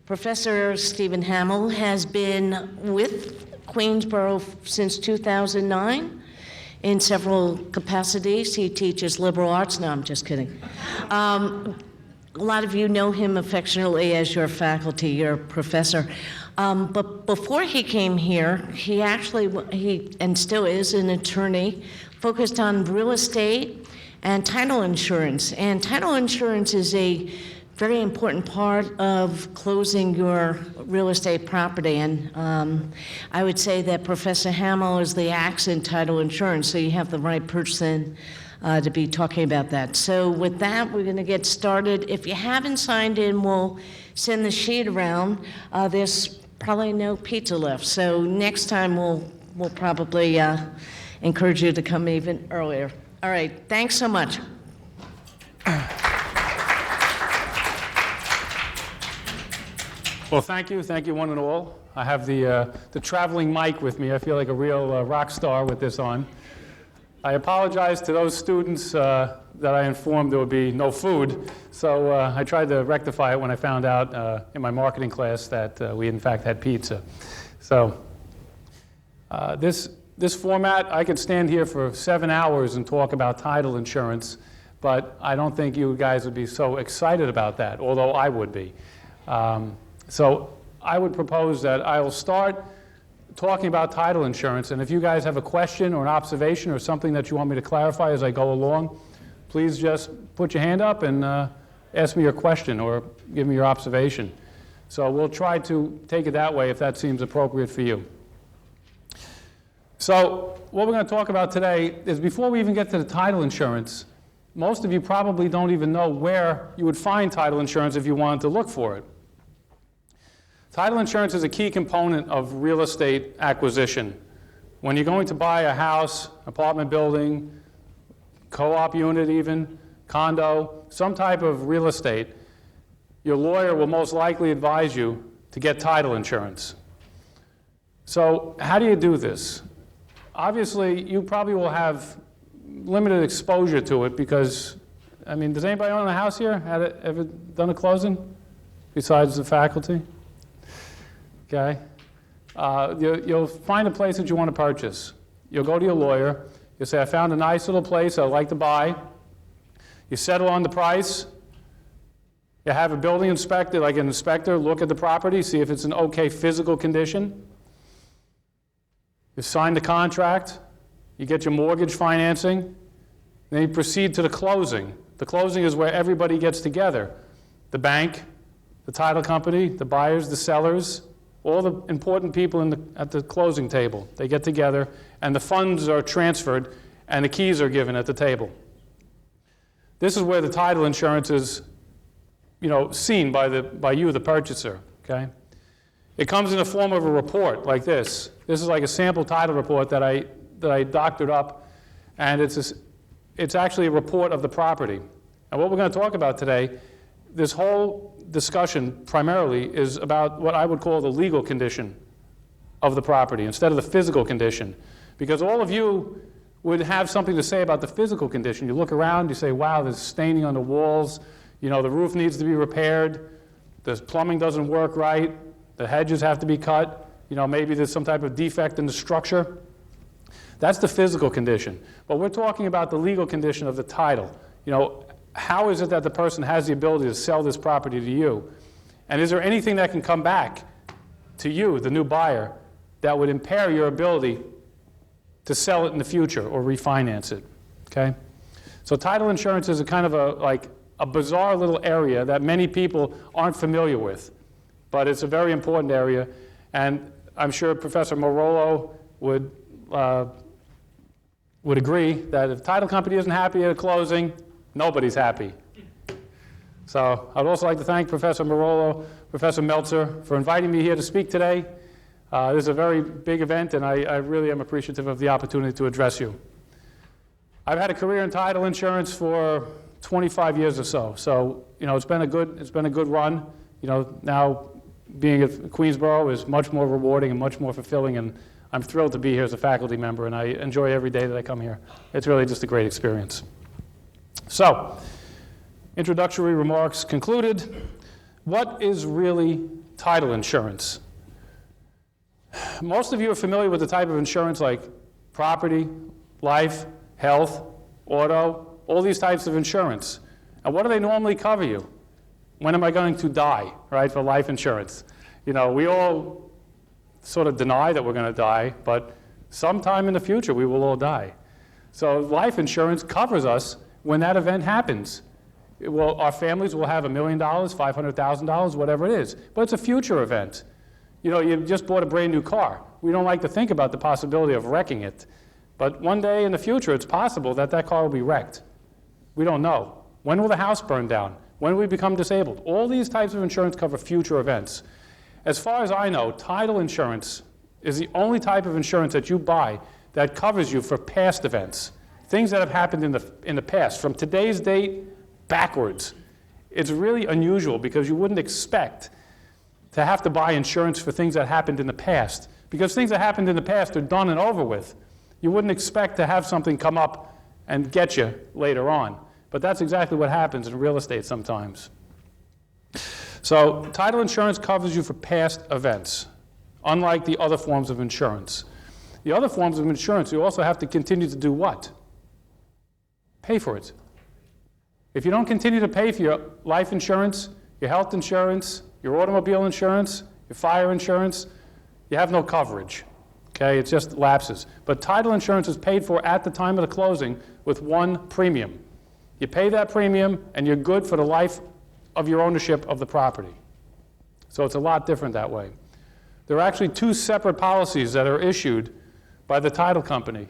Professor Stephen Hamill has been with Queensborough since 2009 in several capacities. He teaches liberal arts. No, I'm just kidding. A lot of you know him affectionately as your faculty, your professor. But before he came here, he and still is an attorney focused on real estate and title insurance. And title insurance is a very important part of closing your real estate property. And I would say that Professor Hamill is the axe in title insurance, so you have the right person to be talking about that. So with that, we're going to get started. If you haven't signed in, we'll send the sheet around. There's probably no pizza left, so next time we'll probably encourage you to come even earlier. All right, thanks so much. Well, thank you one and all. I have the traveling mic with me. I feel like a real rock star with this on. I apologize to those students that I informed there would be no food, so I tried to rectify it when I found out in my marketing class that we in fact had pizza. So this format, I could stand here for 7 hours and talk about title insurance, but I don't think you guys would be so excited about that, although I would be. So I would propose that I will start talking about title insurance, and if you guys have a question or an observation or something that you want me to clarify as I go along, please just put your hand up and ask me your question or give me your observation. So we'll try to take it that way if that seems appropriate for you. So what we're going to talk about today is, before we even get to the title insurance, most of you probably don't even know where you would find title insurance if you wanted to look for it. Title insurance is a key component of real estate acquisition. When you're going to buy a house, apartment building, co-op unit even, condo, some type of real estate, your lawyer will most likely advise you to get title insurance. So how do you do this? Obviously, you probably will have limited exposure to it because, I mean, does anybody own a house here? Ever done a closing besides the faculty? Okay. You'll find a place that you want to purchase. You'll go to your lawyer. You'll say, I found a nice little place I'd like to buy. You settle on the price. You have a building inspector, like an inspector, look at the property, see if it's in okay physical condition. You sign the contract. You get your mortgage financing. Then you proceed to the closing. The closing is where everybody gets together. The bank, the title company, the buyers, the sellers, all the important people at the closing table. They get together, and the funds are transferred, and the keys are given at the table. This is where the title insurance is, seen by you, the purchaser. Okay, it comes in the form of a report like this. This is like a sample title report that I doctored up, and it's actually a report of the property. And what we're going to talk about today, this whole discussion primarily is about what I would call the legal condition of the property instead of the physical condition. Because all of you would have something to say about the physical condition. You look around, you say, wow, there's staining on the walls, the roof needs to be repaired, the plumbing doesn't work right, the hedges have to be cut, maybe there's some type of defect in the structure. That's the physical condition. But we're talking about the legal condition of the title. How is it that the person has the ability to sell this property to you? And is there anything that can come back to you, the new buyer, that would impair your ability to sell it in the future or refinance it? Okay? So title insurance is a kind of a bizarre little area that many people aren't familiar with. But it's a very important area. And I'm sure Professor Marolo would agree that if the title company isn't happy at a closing, nobody's happy. So I'd also like to thank Professor Marolo, Professor Meltzer, for inviting me here to speak today. This is a very big event, and I really am appreciative of the opportunity to address you. I've had a career in title insurance for 25 years or so. So, it's been a good run. Now being at Queensborough is much more rewarding and much more fulfilling, and I'm thrilled to be here as a faculty member, and I enjoy every day that I come here. It's really just a great experience. So, introductory remarks concluded. What is really title insurance. Most of you are familiar with the type of insurance like property, life, health, auto, all these types of insurance. And what do they normally cover you? When am I going to die, right, for life insurance? You know, we all sort of deny that we're going to die, but sometime in the future we will all die. So life insurance covers us when that event happens. Our families will have $1 million, $500,000, whatever it is, but it's a future event. You know, you just bought a brand new car. We don't like to think about the possibility of wrecking it, but one day in the future it's possible that that car will be wrecked. We don't know. When will the house burn down? When will we become disabled? All these types of insurance cover future events. As far as I know, title insurance is the only type of insurance that you buy that covers you for past events, things that have happened in the past, from today's date backwards. It's really unusual because you wouldn't expect to have to buy insurance for things that happened in the past, because things that happened in the past are done and over with. You wouldn't expect to have something come up and get you later on. But that's exactly what happens in real estate sometimes. So title insurance covers you for past events, unlike the other forms of insurance. The other forms of insurance, you also have to continue to do what? Pay for it. If you don't continue to pay for your life insurance, your health insurance, your automobile insurance, your fire insurance, you have no coverage. Okay, it just lapses. But title insurance is paid for at the time of the closing with one premium. You pay that premium and you're good for the life of your ownership of the property. So it's a lot different that way. There are actually two separate policies that are issued by the title company.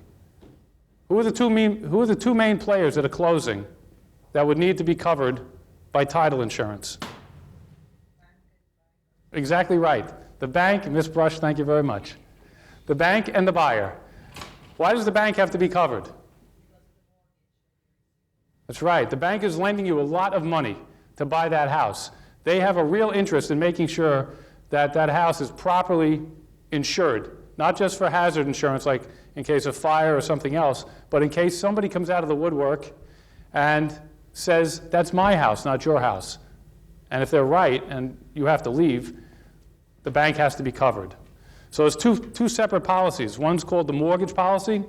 Who are the two main players at a closing that would need to be covered by title insurance? Exactly right. The bank, Ms. Brush, thank you very much. The bank and the buyer. Why does the bank have to be covered? That's right. The bank is lending you a lot of money to buy that house. They have a real interest in making sure that that house is properly insured, not just for hazard insurance like in case of fire or something else, but in case somebody comes out of the woodwork and says, that's my house, not your house. And if they're right and you have to leave, the bank has to be covered. So there's two separate policies. One's called the mortgage policy,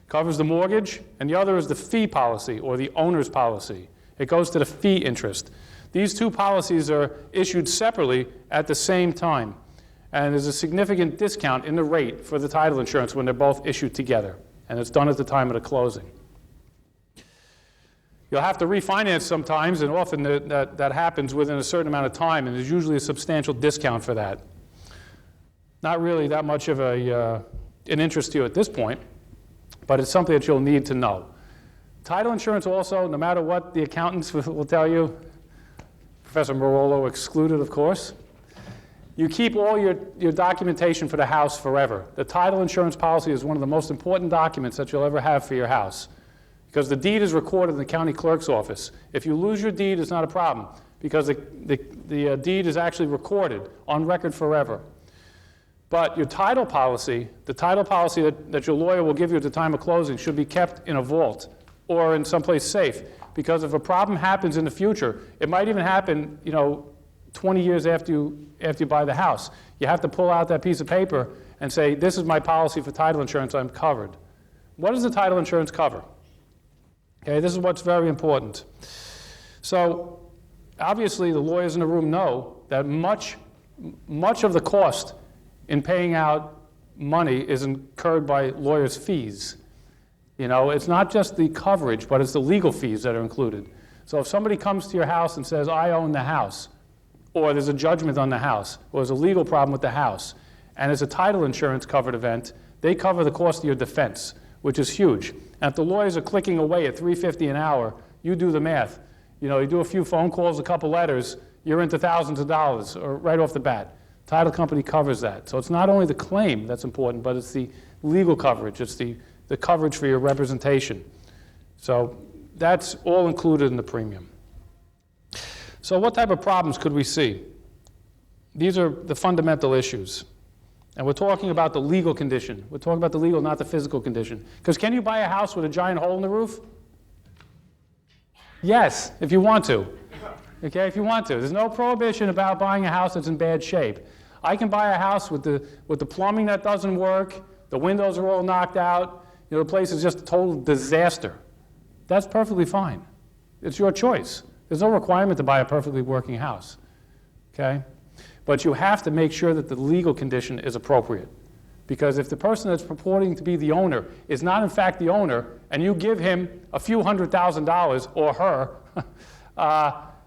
covers the mortgage, and the other is the fee policy, or the owner's policy. It goes to the fee interest. These two policies are issued separately at the same time, and there's a significant discount in the rate for the title insurance when they're both issued together, and it's done at the time of the closing. You'll have to refinance sometimes, and often that happens within a certain amount of time, and there's usually a substantial discount for that. Not really that much of an interest to you at this point, but it's something that you'll need to know. Title insurance also, no matter what the accountants will tell you, Professor Marolo excluded, of course, you keep all your documentation for the house forever. The title insurance policy is one of the most important documents that you'll ever have for your house, because the deed is recorded in the county clerk's office. If you lose your deed, it's not a problem, because the deed is actually recorded on record forever. But your title policy, the title policy that your lawyer will give you at the time of closing, should be kept in a vault or in someplace safe, because if a problem happens in the future, it might even happen, 20 years after you buy the house. You have to pull out that piece of paper and say, this is my policy for title insurance, I'm covered. What does the title insurance cover? Okay, this is what's very important. So obviously the lawyers in the room know that much of the cost in paying out money is incurred by lawyers' fees. It's not just the coverage, but it's the legal fees that are included. So if somebody comes to your house and says, I own the house, or there's a judgment on the house, or there's a legal problem with the house, and it's a title insurance covered event, they cover the cost of your defense, which is huge. And if the lawyers are clicking away at $3.50 an hour, you do the math. You do a few phone calls, a couple letters, you're into thousands of dollars, or right off the bat. Title company covers that. So it's not only the claim that's important, but it's the legal coverage. It's the coverage for your representation. So that's all included in the premium. So what type of problems could we see? These are the fundamental issues. And we're talking about the legal condition. We're talking about the legal, not the physical condition. Because can you buy a house with a giant hole in the roof? Yes, if you want to. okay, if you want to. There's no prohibition about buying a house that's in bad shape. I can buy a house with the plumbing that doesn't work, the windows are all knocked out, the place is just a total disaster. That's perfectly fine. It's your choice. There's no requirement to buy a perfectly working house, okay? But you have to make sure that the legal condition is appropriate. Because if the person that's purporting to be the owner is not in fact the owner, and you give him a few $100,000 or her,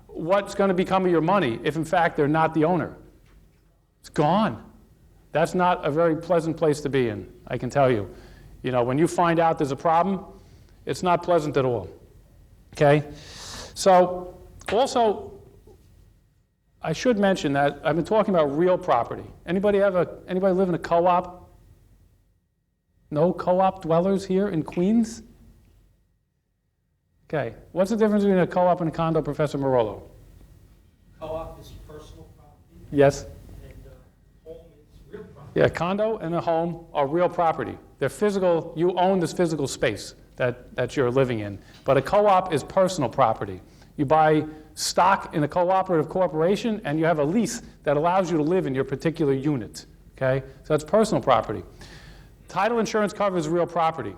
what's going to become of your money if in fact they're not the owner? It's gone. That's not a very pleasant place to be in, I can tell you. When you find out there's a problem, it's not pleasant at all, okay? So, also, I should mention that I've been talking about real property. Anybody live in a co-op? No co-op dwellers here in Queens? Okay, what's the difference between a co-op and a condo, Professor Marolo? Co-op is personal property, Yes? and home is real property. Yeah, a condo and a home are real property. They're physical, you own this physical space that you're living in. But a co-op is personal property. You buy stock in a cooperative corporation and you have a lease that allows you to live in your particular unit, okay? So that's personal property. Title insurance covers real property.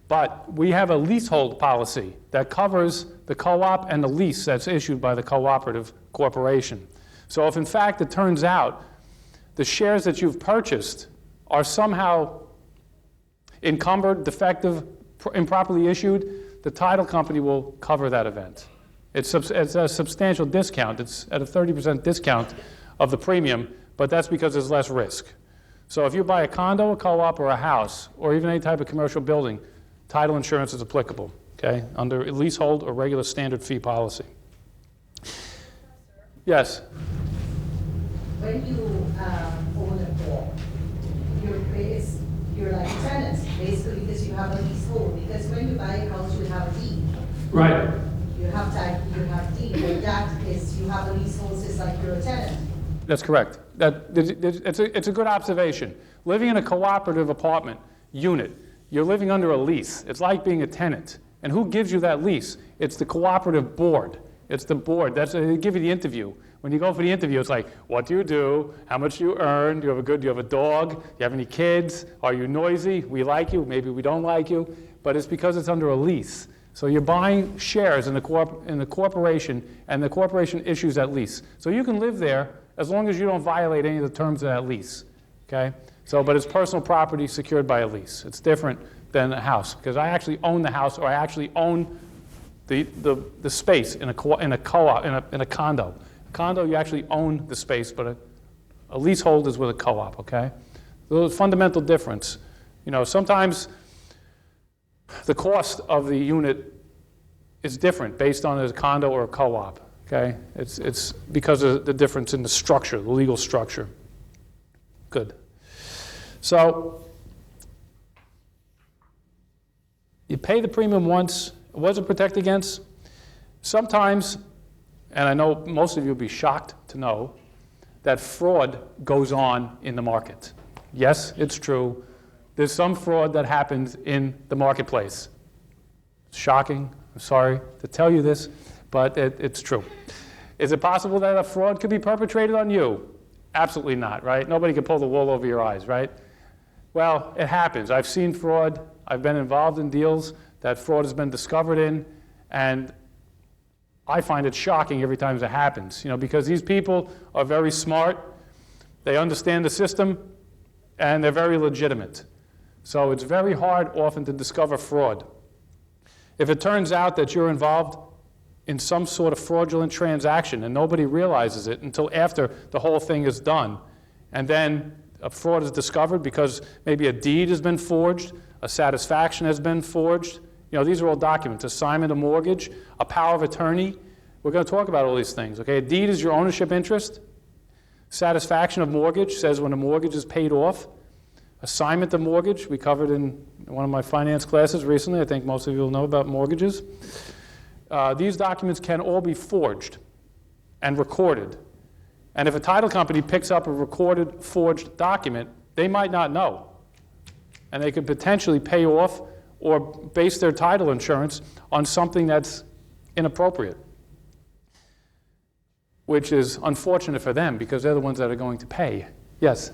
But we have a leasehold policy that covers the co-op and the lease that's issued by the cooperative corporation. So if in fact it turns out the shares that you've purchased are somehow encumbered, defective, improperly issued, the title company will cover that event. It's a substantial discount. It's at a 30% discount of the premium, but that's because there's less risk. So if you buy a condo, a co-op, or a house, or even any type of commercial building, title insurance is applicable, okay, under a leasehold or regular standard fee policy. Yes? When you own a home, you're like tenants, basically, because you have a leasehold. Because when you buy a house, you have a deed. Right. You have deed, but that is, you have a leasehold, so it's like you're a tenant. That's correct. It's a good observation. Living in a cooperative apartment unit, you're living under a lease. It's like being a tenant. And who gives you that lease? It's the cooperative board. It's the board. They give you the interview. When you go for the interview, it's like, what do you do? How much do you earn? Do you have a dog? Do you have any kids? Are you noisy? We like you. Maybe we don't like you. But it's because it's under a lease. So you're buying shares in the corporation, and the corporation issues that lease. So you can live there as long as you don't violate any of the terms of that lease, okay? So, but it's personal property secured by a lease. It's different than a house, because I actually own the house, or I actually own the space in a co-op, in a condo. A condo, you actually own the space, but a leasehold is with a co-op, okay? There's a fundamental difference. Sometimes the cost of the unit is different based on a condo or a co-op, okay? It's because of the difference in the structure, the legal structure. Good. So, you pay the premium once. What does it protect against? Sometimes, and I know most of you will be shocked to know, that fraud goes on in the market. Yes, it's true. There's some fraud that happens in the marketplace. It's shocking. I'm sorry to tell you this, but it's true. Is it possible that a fraud could be perpetrated on you? Absolutely not, right? Nobody can pull the wool over your eyes, right? Well, it happens. I've seen fraud. I've been involved in deals that fraud has been discovered in, and I find it shocking every time it happens, because these people are very smart, they understand the system, and they're very legitimate. So it's very hard often to discover fraud. If it turns out that you're involved in some sort of fraudulent transaction and nobody realizes it until after the whole thing is done, and then a fraud is discovered because maybe a deed has been forged, a satisfaction has been forged. These are all documents, assignment of mortgage, a power of attorney. We're going to talk about all these things, okay? A deed is your ownership interest. Satisfaction of mortgage says when a mortgage is paid off. Assignment of mortgage, we covered in one of my finance classes recently. I think most of you will know about mortgages. These documents can all be forged and recorded. And if a title company picks up a recorded, forged document, they might not know. And they could potentially pay off or base their title insurance on something that's inappropriate. which is unfortunate for them because they're the ones that are going to pay. Yes?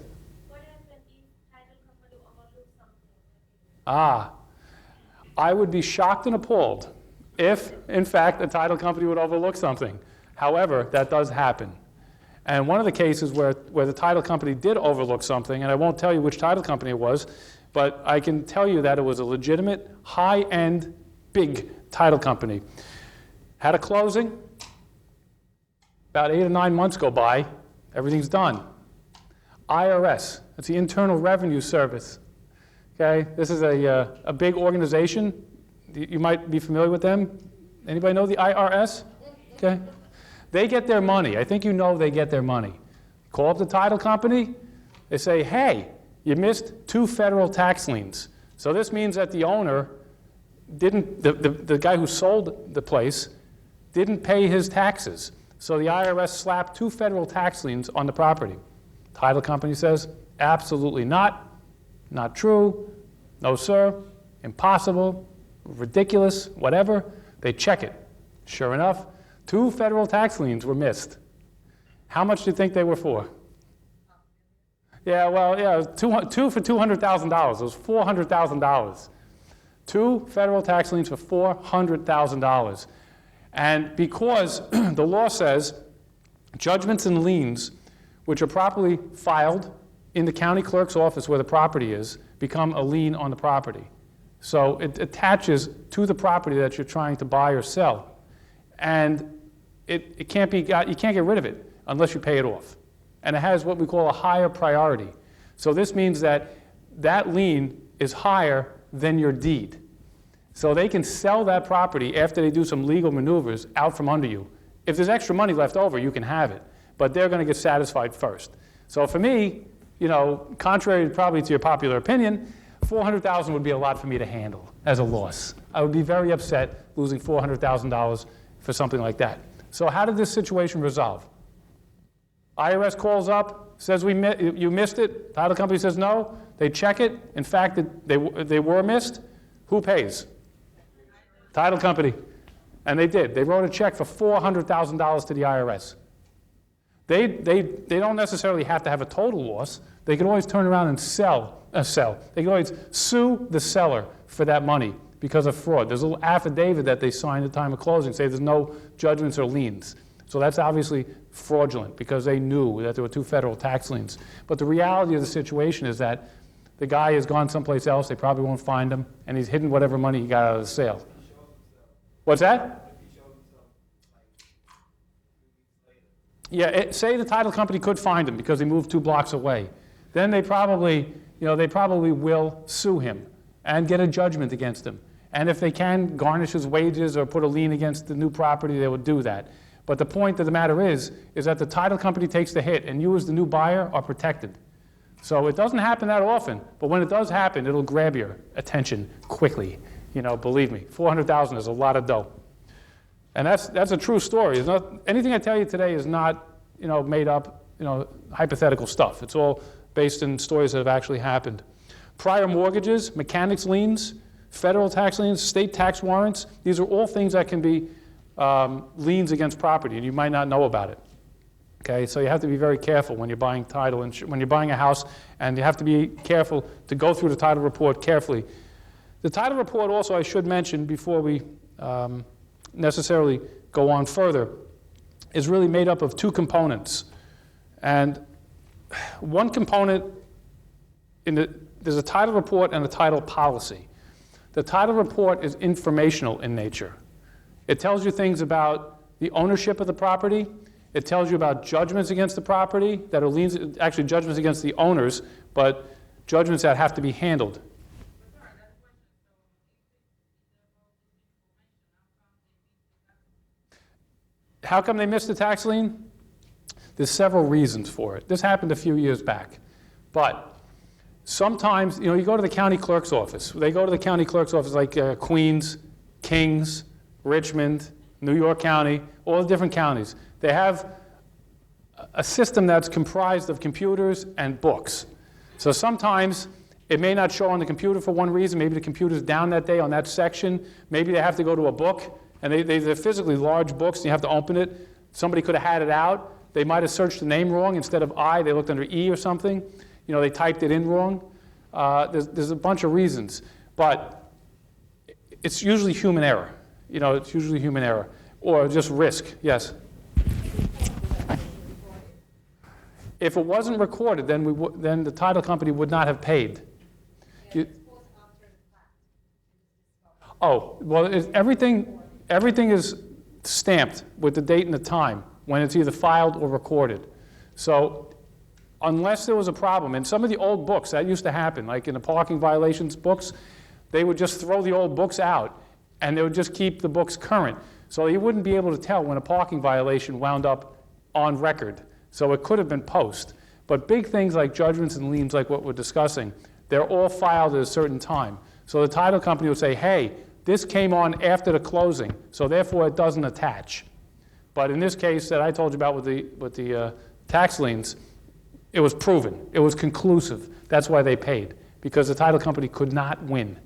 What happens if title company overlooks something? I would be shocked and appalled if, in fact, a title company would overlook something. However, that does happen. And one of the cases where the title company did overlook something, and I won't tell you which title company it was, but I can tell you that it was a legitimate, high-end, big title company. Had a closing, about 8 or 9 months go by, everything's done. IRS, that's the Internal Revenue Service. Okay, this is a big organization. You might be familiar with them. Anybody know the IRS? Okay. They get their money. I think you know they get their money. Call up the title company. They say, hey, you missed 2 federal tax liens. So this means that the owner didn't, the guy who sold the place didn't pay his taxes. So the IRS slapped 2 federal tax liens on the property. Title company says, absolutely not. Not true. No, sir. Impossible. Ridiculous. Whatever. They check it. Sure enough, 2 federal tax liens were missed. How much do you think they were for? Yeah, well, yeah, two for $200,000. It was $400,000. 2 federal tax liens for $400,000. And because the law says judgments and liens, which are properly filed in the county clerk's office where the property is, become a lien on the property. So it attaches to the property that you're trying to buy or sell. And it can't be got, you can't get rid of it unless you pay it off. And it has what we call a higher priority. So this means that that lien is higher than your deed. So they can sell that property after they do some legal maneuvers out from under you. If there's extra money left over, you can have it. But they're going to get satisfied first. So for me, you know, contrary probably to your popular opinion, $400,000 would be a lot for me to handle as a loss. I would be very upset losing $400,000 for something like that. So how did this situation resolve? IRS calls up, says you missed it. Title company says no. They check it. In fact, they were missed. Who pays? Title company. And they did. They wrote a check for $400,000 to the IRS. They don't necessarily have to have a total loss. They can always turn around and sell. They can always sue the seller for that money because of fraud. There's a little affidavit that they sign at the time of closing, say there's no judgments or liens. So that's obviously fraudulent because they knew that there were 2 federal tax liens. But the reality of the situation is that the guy has gone someplace else, they probably won't find him, and he's hidden whatever money he got out of the sale. What's that? Yeah, say the title company could find him because he moved 2 blocks away. Then they probably will sue him and get a judgment against him. And if they can garnish his wages or put a lien against the new property, they will do that. But the point of the matter is that the title company takes the hit and you as the new buyer are protected. So it doesn't happen that often, but when it does happen, it'll grab your attention quickly. You know, believe me, $400,000 is a lot of dough. And that's a true story. It's not, anything I tell you today is not, you know, made up, you know, hypothetical stuff. It's all based in stories that have actually happened. Prior mortgages, mechanics liens, federal tax liens, state tax warrants, these are all things that can be liens against property, and you might not know about it. Okay, so you have to be very careful when you're buying title, when you're buying a house, and you have to be careful to go through the title report carefully. The title report also, I should mention before we necessarily go on further, is really made up of 2 components. And one component, there's a title report and a title policy. The title report is informational in nature. It tells you things about the ownership of the property. It tells you about judgments against the property that are liens, actually judgments against the owners, but judgments that have to be handled. How come they missed the tax lien? There's several reasons for it. This happened a few years back. But sometimes, you know, you go to the county clerk's office. They go to the county clerk's office like Queens, Kings, Richmond, New York County, all the different counties. They have a system that's comprised of computers and books. So sometimes it may not show on the computer for one reason. Maybe the computer's down that day on that section. Maybe they have to go to a book, and they're physically large books, and you have to open it Somebody could have had it out. They might have searched the name wrong. Instead of I, they looked under E or something. You know, they typed it in wrong. There's a bunch of reasons. But it's usually human error. You know, it's usually human error. Or just risk. Yes? If it wasn't recorded, then the title company would not have paid. Oh, well, everything is stamped with the date and the time when it's either filed or recorded. So unless there was a problem, in some of the old books, that used to happen, like in the parking violations books, they would just throw the old books out, and they would just keep the books current. So you wouldn't be able to tell when a parking violation wound up on record. So it could have been post. But big things like judgments and liens, like what we're discussing, they're all filed at a certain time. So the title company would say, hey, this came on after the closing, so therefore it doesn't attach. But in this case that I told you about with the tax liens, it was proven. It was conclusive. That's why they paid, because the title company could not win.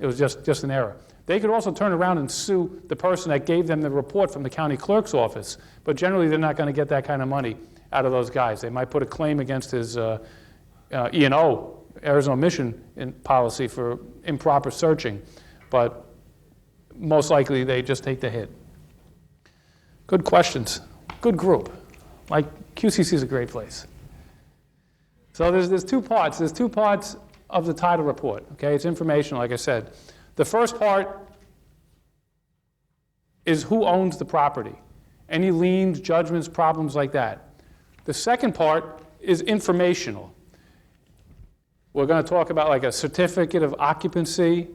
It was just an error. They could also turn around and sue the person that gave them the report from the county clerk's office, but generally they're not going to get that kind of money out of those guys. They might put a claim against his E&O, Arizona Mission policy for improper searching, but most likely they just take the hit. Good questions. Good group. Like, QCC is a great place. So there's two parts. There's two parts of the title report, okay? It's informational, like I said. The first part is who owns the property. Any liens, judgments, problems like that. The second part is informational. We're going to talk about like a certificate of occupancy,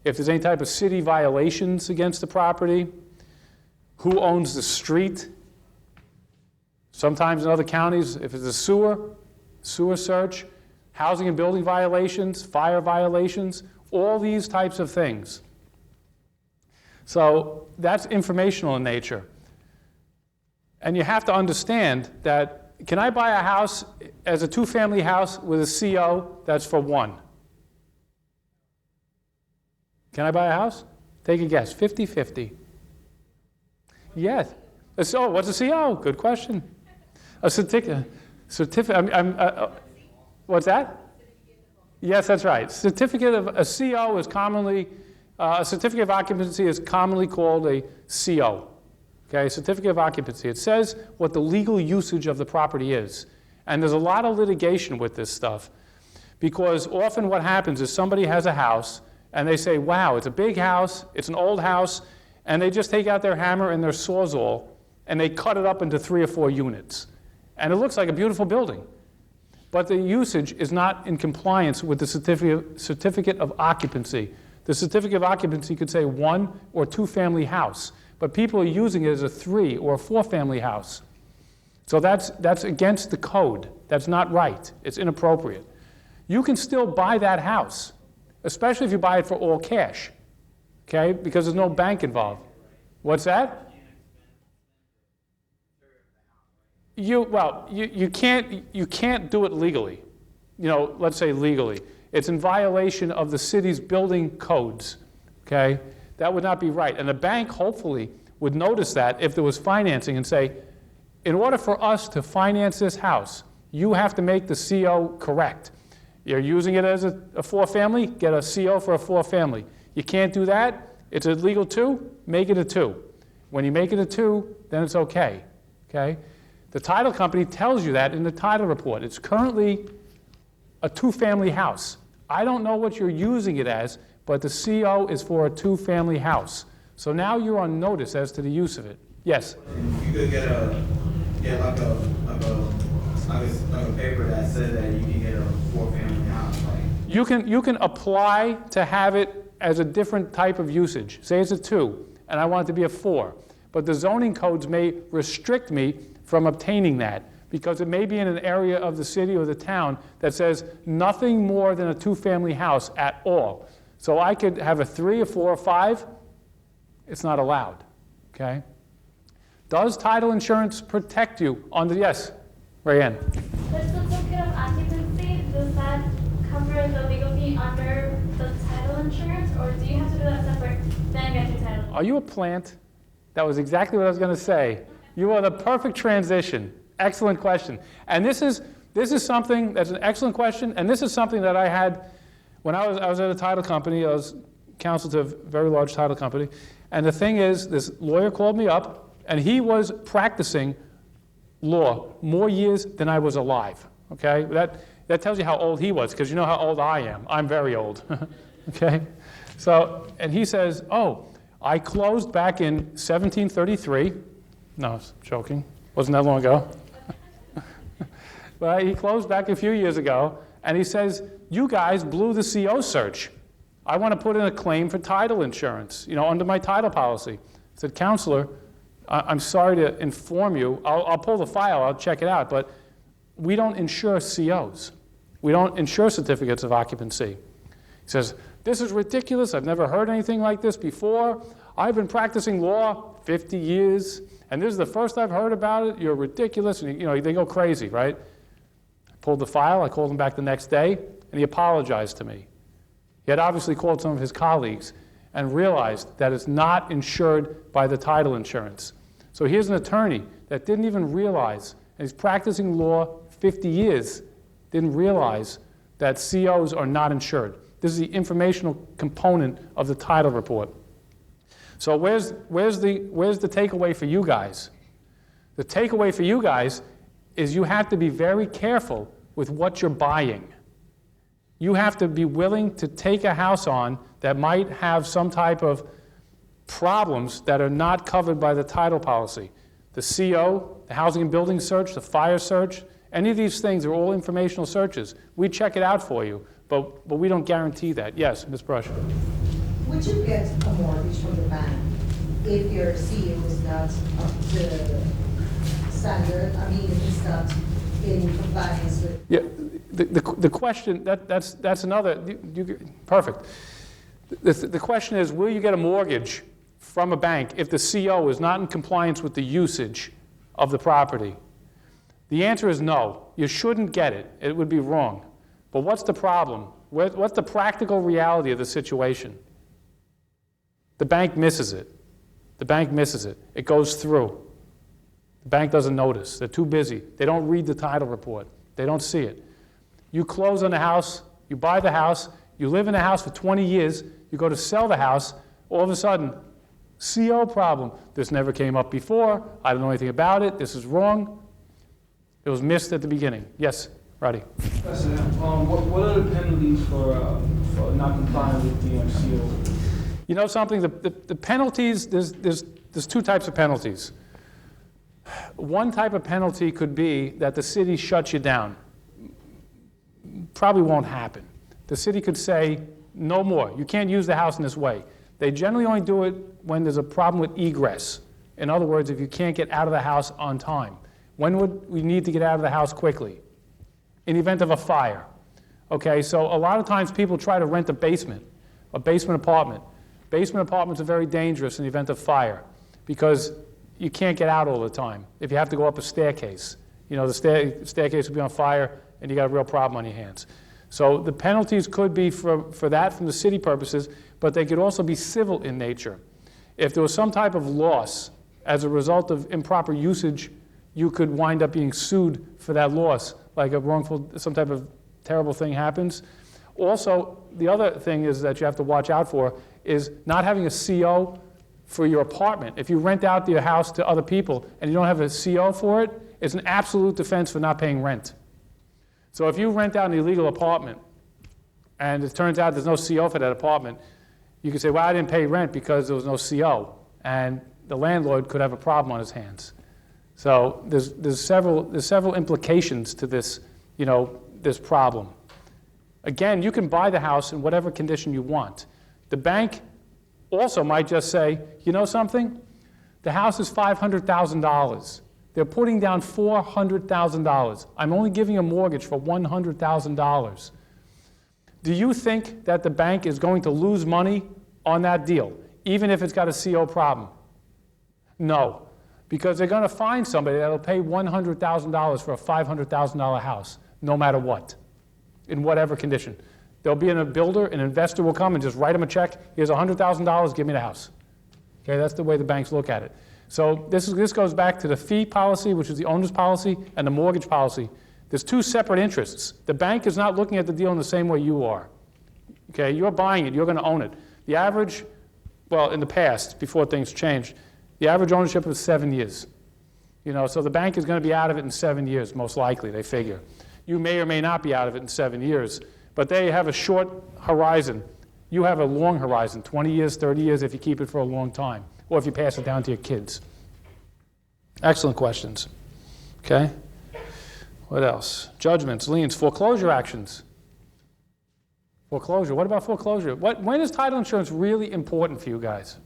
if there's any type of city violations against the property, who owns the street. Sometimes in other counties, if it's a sewer search, housing and building violations, fire violations, all these types of things. So that's informational in nature. And you have to understand that, can I buy a house as a two-family house with a CO that's for one? Can I buy a house? Take a guess, 50-50. Yes. So what's a CO? Good question. A certificate, what's that? Yes, that's right. Certificate of a CO is commonly, a certificate of occupancy is commonly called a CO. Okay, certificate of occupancy. It says what the legal usage of the property is. And there's a lot of litigation with this stuff, because often what happens is somebody has a house and they say, wow, it's a big house, it's an old house, and they just take out their hammer and their Sawzall and they cut it up into 3 or 4 units. And it looks like a beautiful building. But the usage is not in compliance with the certificate of occupancy. The certificate of occupancy could say 1 or 2 family house, but people are using it as a 3 or a 4 family house. So that's against the code. That's not right. It's inappropriate. You can still buy that house, especially if you buy it for all cash, okay? Because there's no bank involved. What's that? You can't do it legally. You know, let's say legally. It's in violation of the city's building codes, okay? That would not be right. And the bank, hopefully, would notice that if there was financing and say, in order for us to finance this house, you have to make the CO correct. You're using it as a 4-family, get a CO for a 4-family. You can't do that, it's a legal 2, make it a 2. When you make it a 2, then it's okay, okay? The title company tells you that in the title report. It's currently a 2-family house. I don't know what you're using it as, but the CO is for a 2-family house. So now you're on notice as to the use of it. Yes? You could get a paper that says that you can get a 4-family house, right? You can apply to have it as a different type of usage. Say it's a 2, and I want it to be a 4. But the zoning codes may restrict me from obtaining that, because it may be in an area of the city or the town that says nothing more than a 2-family house at all. So I could have a 3, a 4, a 5. It's not allowed, okay? Does title insurance protect you on the, yes, Rayanne? The certificate of occupancy, does that cover the legal fee under the title insurance, or do you have to do that separate, then get your title? Are you a plant? That was exactly what I was going to say. You are the perfect transition. Excellent question. And this is something that's an excellent question, and this is something that I had when I was at a title company. I was counsel to a very large title company, and the thing is, this lawyer called me up, and he was practicing law more years than I was alive. Okay, that tells you how old he was, because you know how old I am. I'm very old. Okay, so and he says, "Oh, I closed back in 1733." No, I was joking. Wasn't that long ago. But he closed back a few years ago, and he says, "You guys blew the CO search. I want to put in a claim for title insurance, under my title policy." I said, "Counselor, I'm sorry to inform you. I'll pull the file. I'll check it out. But we don't insure COs. We don't insure certificates of occupancy." He says, "This is ridiculous. I've never heard anything like this before. I've been practicing law 50 years, and this is the first I've heard about it. You're ridiculous." And they go crazy, right? I pulled the file. I called him back the next day, and he apologized to me. He had obviously called some of his colleagues and realized that it's not insured by the title insurance. So here's an attorney that didn't even realize, and he's practicing law 50 years, didn't realize that COs are not insured. This is the informational component of the title report. So where's the takeaway for you guys? The takeaway for you guys is you have to be very careful with what you're buying. You have to be willing to take a house on that might have some type of problems that are not covered by the title policy. The CO, the housing and building search, the fire search, any of these things are all informational searches. We check it out for you, but we don't guarantee that. Yes, Ms. Brush. Would you get a mortgage from the bank if your CEO is not up to standard? I mean, if it's not in compliance with... Yeah, the question, that's another, perfect. The question is, will you get a mortgage from a bank if the CO is not in compliance with the usage of the property? The answer is no. You shouldn't get it. It would be wrong. But what's the problem? What's the practical reality of the situation? The bank misses it. The bank misses it. It goes through. The bank doesn't notice. They're too busy. They don't read the title report. They don't see it. You close on the house, you buy the house, you live in the house for 20 years, you go to sell the house, all of a sudden, CO problem. This never came up before. I don't know anything about it. This is wrong. It was missed at the beginning. Yes, Roddy. President, what are the penalties for not complying with the CO? You know something? The penalties, there's two types of penalties. One type of penalty could be that the city shuts you down. Probably won't happen. The city could say, no more. You can't use the house in this way. They generally only do it when there's a problem with egress. In other words, if you can't get out of the house on time. When would we need to get out of the house quickly? In the event of a fire. Okay, so a lot of times people try to rent a basement apartment. Basement apartments are very dangerous in the event of fire because you can't get out all the time if you have to go up a staircase. The staircase will be on fire and you got a real problem on your hands. So the penalties could be for that from the city purposes, but they could also be civil in nature. If there was some type of loss as a result of improper usage, you could wind up being sued for that loss, like some type of terrible thing happens. Also, the other thing is that you have to watch out for is not having a CO for your apartment. If you rent out your house to other people and you don't have a CO for it, it's an absolute defense for not paying rent. So if you rent out an illegal apartment and it turns out there's no CO for that apartment, you can say, well, I didn't pay rent because there was no CO, and the landlord could have a problem on his hands. So there's several implications to this, this problem. Again, you can buy the house in whatever condition you want. The bank also might just say, you know something? The house is $500,000. They're putting down $400,000. I'm only giving a mortgage for $100,000. Do you think that the bank is going to lose money on that deal, even if it's got a CO problem? No, because they're going to find somebody that will pay $100,000 for a $500,000 house, no matter what, in whatever condition. There'll be a builder, an investor will come and just write them a check. Here's $100,000, give me the house. Okay, that's the way the banks look at it. So this goes back to the fee policy, which is the owner's policy, and the mortgage policy. There's two separate interests. The bank is not looking at the deal in the same way you are. Okay, you're buying it, you're going to own it. The average, well, in the past, before things changed, the average ownership was 7 years. So the bank is going to be out of it in 7 years, most likely, they figure. You may or may not be out of it in 7 years, but they have a short horizon. You have a long horizon, 20 years, 30 years, if you keep it for a long time, or if you pass it down to your kids. Excellent questions. Okay? What else? Judgments, liens, foreclosure actions. Foreclosure. What about foreclosure? When is title insurance really important for you guys?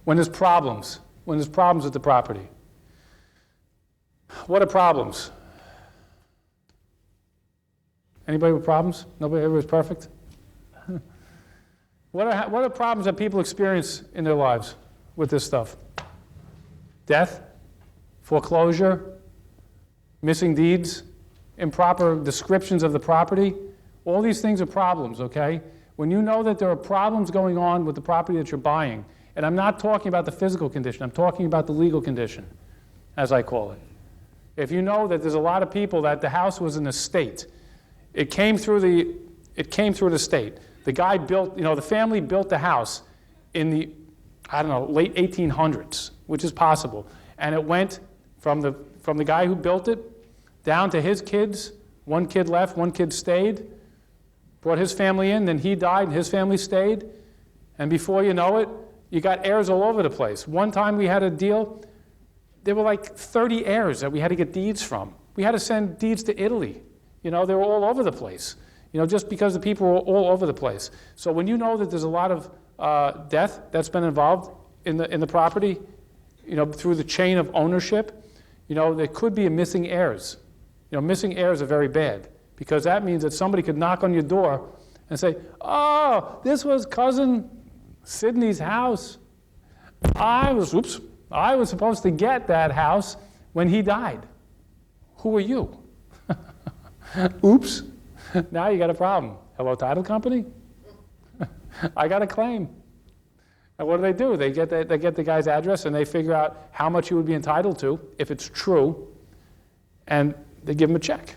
When there's problems. When there's problems with the property. What are problems? Anybody with problems? Nobody? Everybody's perfect? What are problems that people experience in their lives with this stuff? Death? Foreclosure? Missing deeds? Improper descriptions of the property? All these things are problems, okay? When you know that there are problems going on with the property that you're buying, and I'm not talking about the physical condition, I'm talking about the legal condition, as I call it. If you know that there's a lot of people that the house was an estate, it came through the state. The guy built, the family built the house in the, late 1800s, which is possible. And it went from the guy who built it down to his kids. One kid left, one kid stayed, brought his family in, then he died and his family stayed. And before you know it, you got heirs all over the place. One time we had a deal, there were like 30 heirs that we had to get deeds from. We had to send deeds to Italy. They were all over the place. Just because the people were all over the place. So when you know that there's a lot of death that's been involved in the property, through the chain of ownership, there could be a missing heirs. Missing heirs are very bad because that means that somebody could knock on your door and say, "Oh, this was cousin Sydney's house. I was supposed to get that house when he died. Who are you?" Oops. Now you got a problem. Hello, title company? I got a claim. And what do? They get the guy's address and they figure out how much he would be entitled to, if it's true, and they give him a check.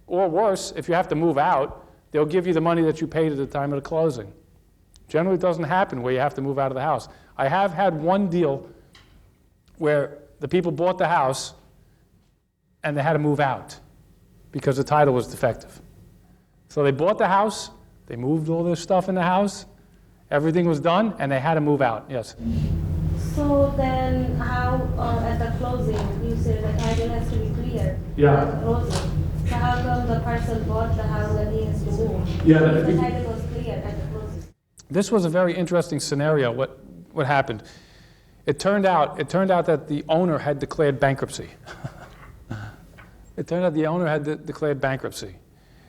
Or worse, if you have to move out, they'll give you the money that you paid at the time of the closing. Generally, it doesn't happen where you have to move out of the house. I have had one deal where the people bought the house and they had to move out because the title was defective. So they bought the house, they moved all their stuff in the house, everything was done, and they had to move out. Yes? So then how, at the closing, you said the title has to be clear? Yeah. At the closing. So how come the person bought the house and he has to move? Yeah, If the title was clear at the closing. This was a very interesting scenario, what happened. It turned out that the owner had declared bankruptcy. It turned out the owner had declared bankruptcy.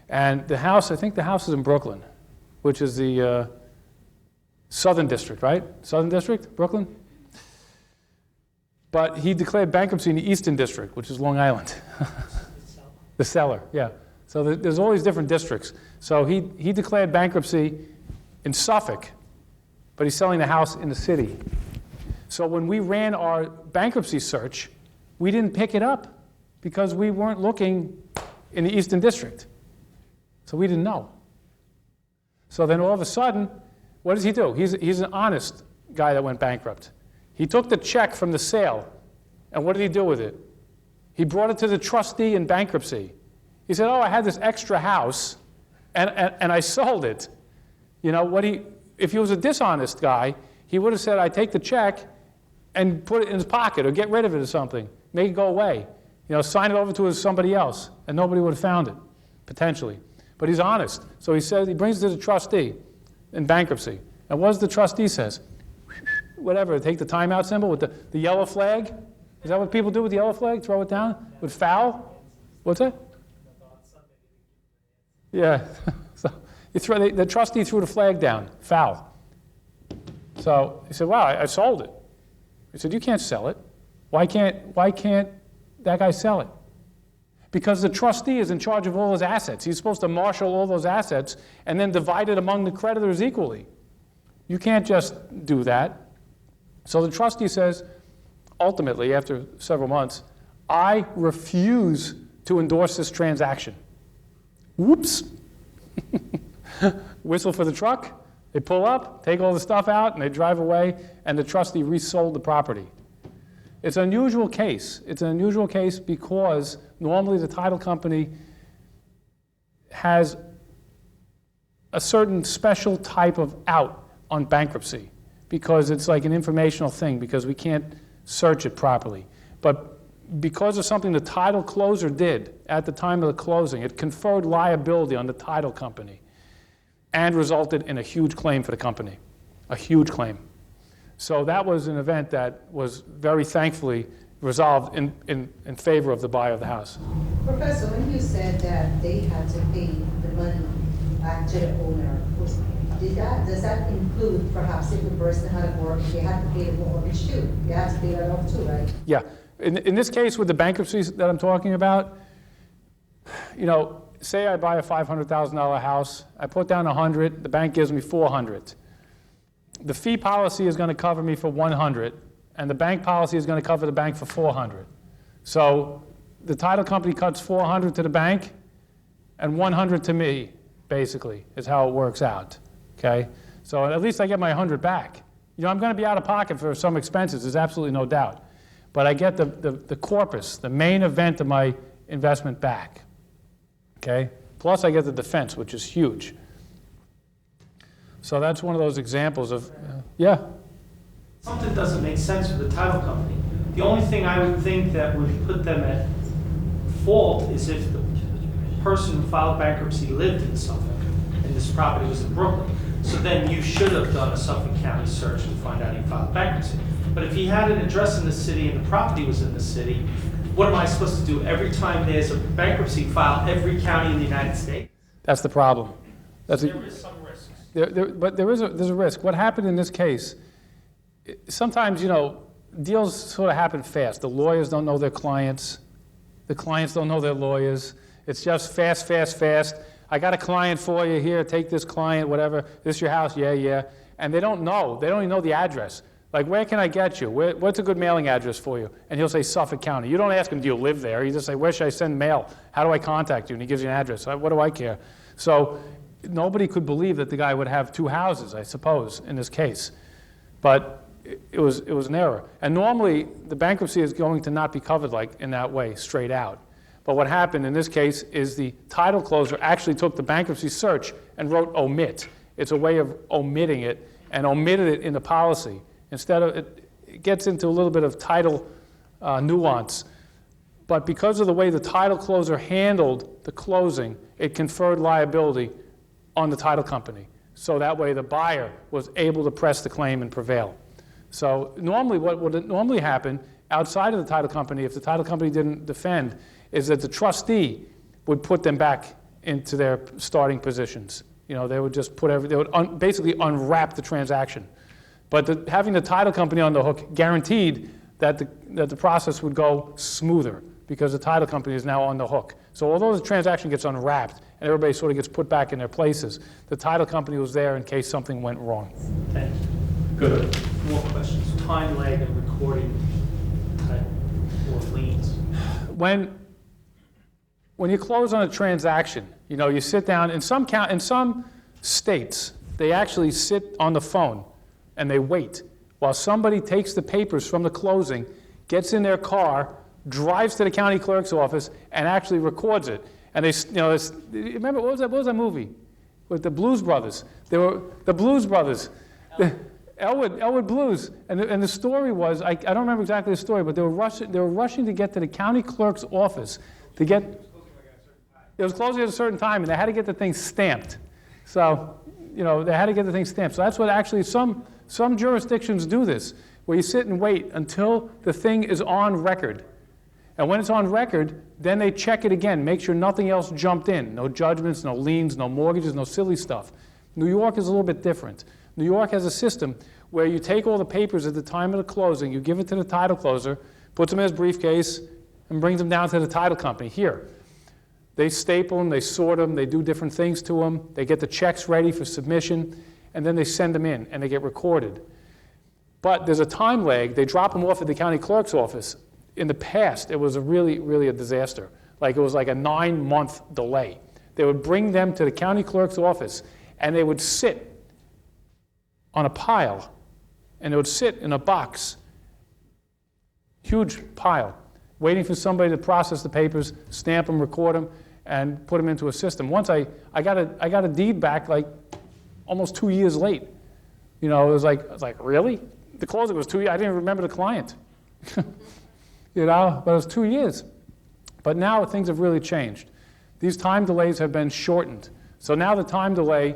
And the house, I think the house is in Brooklyn, which is the Southern District, right? Southern District, Brooklyn? But he declared bankruptcy in the Eastern District, which is Long Island. The seller, yeah. So there's all these different districts. So he declared bankruptcy in Suffolk, but he's selling the house in the city. So when we ran our bankruptcy search, we didn't pick it up because we weren't looking in the Eastern District. So we didn't know. So then all of a sudden, what does he do? He's an honest guy that went bankrupt. He took the check from the sale, and what did he do with it? He brought it to the trustee in bankruptcy. He said, "Oh, I had this extra house, and I sold it." If he was a dishonest guy, he would have said, "I take the check and put it in his pocket or get rid of it or something, make it go away. Sign it over to somebody else," and nobody would have found it, potentially. But he's honest. So he says, he brings it to the trustee in bankruptcy. And what does the trustee says? Whatever, take the timeout symbol with the yellow flag. Is that what people do with the yellow flag? Throw it down with foul? What's that? Yeah. So the trustee threw the flag down, foul. So he said, "Wow, I sold it." He said, "You can't sell it. Why can't that guy sell it?" Because the trustee is in charge of all his assets. He's supposed to marshal all those assets and then divide it among the creditors equally. You can't just do that. So the trustee says, ultimately, after several months, I refuse to endorse this transaction. Whoops. Whistle for the truck. They pull up, take all the stuff out, and they drive away, and the trustee resold the property. It's an unusual case. It's an unusual case because normally the title company has a certain special type of out on bankruptcy because it's like an informational thing because we can't search it properly. But because of something the title closer did at the time of the closing, it conferred liability on the title company and resulted in a huge claim for the company, a huge claim. So that was an event that was very thankfully resolved in favor of the buyer of the house. Professor, when you said that they had to pay the money back to the owner, does that include perhaps if the person had a mortgage, they had to pay the mortgage too? They had to pay that off too, right? Yeah. In this case with the bankruptcies that I'm talking about, you know, say I buy a $500,000 house, I put down 100, the bank gives me 400. The fee policy is going to cover me for 100, and the bank policy is going to cover the bank for 400. So the title company cuts 400 to the bank and 100 to me, basically, is how it works out, okay? So at least I get my 100 back. You know, I'm going to be out of pocket for some expenses, there's absolutely no doubt. But I get the corpus, the main event of my investment back, okay? Plus I get the defense, which is huge. So that's one of those examples of, yeah? Something doesn't make sense for the title company. The only thing I would think that would put them at fault is if the person who filed bankruptcy lived in Suffolk and this property was in Brooklyn. So then you should have done a Suffolk County search to find out he filed bankruptcy. But if he had an address in the city and the property was in the city, what am I supposed to do every time there's a bankruptcy file, every county in the United States? That's the problem. That's There is some risks. But there's a risk. What happened in this case, sometimes, you know, deals sort of happen fast. The lawyers don't know their clients. The clients don't know their lawyers. It's just fast, fast, fast. I got a client for you here, take this client, whatever. This your house? Yeah, yeah. And they don't know. They don't even know the address. Like, where can I get you? What's a good mailing address for you? And he'll say Suffolk County. You don't ask him, do you live there? You just say, where should I send mail? How do I contact you? And he gives you an address. What do I care? So nobody could believe that the guy would have two houses, I suppose, in this case. But it was an error. And normally, the bankruptcy is going to not be covered like in that way, straight out. But what happened in this case is the title closer actually took the bankruptcy search and wrote omit. It's a way of omitting it and omitted it in the policy. Instead of, it gets into a little bit of title nuance. But because of the way the title closer handled the closing, it conferred liability on the title company. So that way the buyer was able to press the claim and prevail. So normally what would normally happen outside of the title company, if the title company didn't defend, is that the trustee would put them back into their starting positions. You know, they would just put they would basically unwrap the transaction. But having the title company on the hook guaranteed that the process would go smoother because the title company is now on the hook. So although the transaction gets unwrapped and everybody sort of gets put back in their places, the title company was there in case something went wrong. Thank you. Good. More questions. Time lag and recording time or liens. When you close on a transaction, you know, you sit down, in some states, they actually sit on the phone and they wait while somebody takes the papers from the closing, gets in their car, drives to the county clerk's office, and actually records it. And they, you know, remember, what was that movie with the Blues Brothers? They were the Blues Brothers, Elwood Blues. And the story was, I don't remember exactly the story, but they were rushing to get to the county clerk's office to get. It was closing at a certain time, and they had to get the thing stamped. So, you know, they had to get the thing stamped. So that's what actually some jurisdictions do this, where you sit and wait until the thing is on record. And when it's on record, then they check it again, make sure nothing else jumped in. No judgments, no liens, no mortgages, no silly stuff. New York is a little bit different. New York has a system where you take all the papers at the time of the closing, you give it to the title closer, puts them in his briefcase, and brings them down to the title company. Here. They staple them, they sort them, they do different things to them, they get the checks ready for submission, and then they send them in, and they get recorded. But there's a time lag. They drop them off at the county clerk's office. In the past, it was really a disaster. Like it was like a 9-month delay. They would bring them to the county clerk's office, and they would sit on a pile, and they would sit in a box, huge pile, waiting for somebody to process the papers, stamp them, record them, and put them into a system. Once I got a deed back like almost 2 years late. You know, I was like, really? The closing was 2 years. I didn't remember the client. You know, but it was 2 years. But now things have really changed. These time delays have been shortened. So now the time delay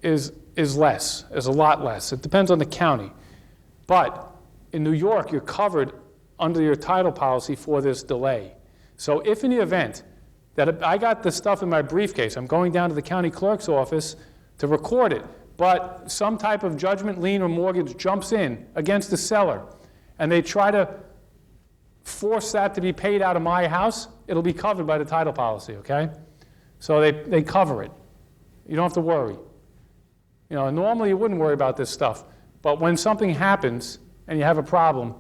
is less, is a lot less. It depends on the county. But in New York, you're covered under your title policy for this delay. So if in the event that I got the stuff in my briefcase, I'm going down to the county clerk's office to record it, but some type of judgment, lien, or mortgage jumps in against the seller, and they try to force that to be paid out of my house, it'll be covered by the title policy, okay? So they cover it. You don't have to worry. You know, normally you wouldn't worry about this stuff, but when something happens and you have a problem,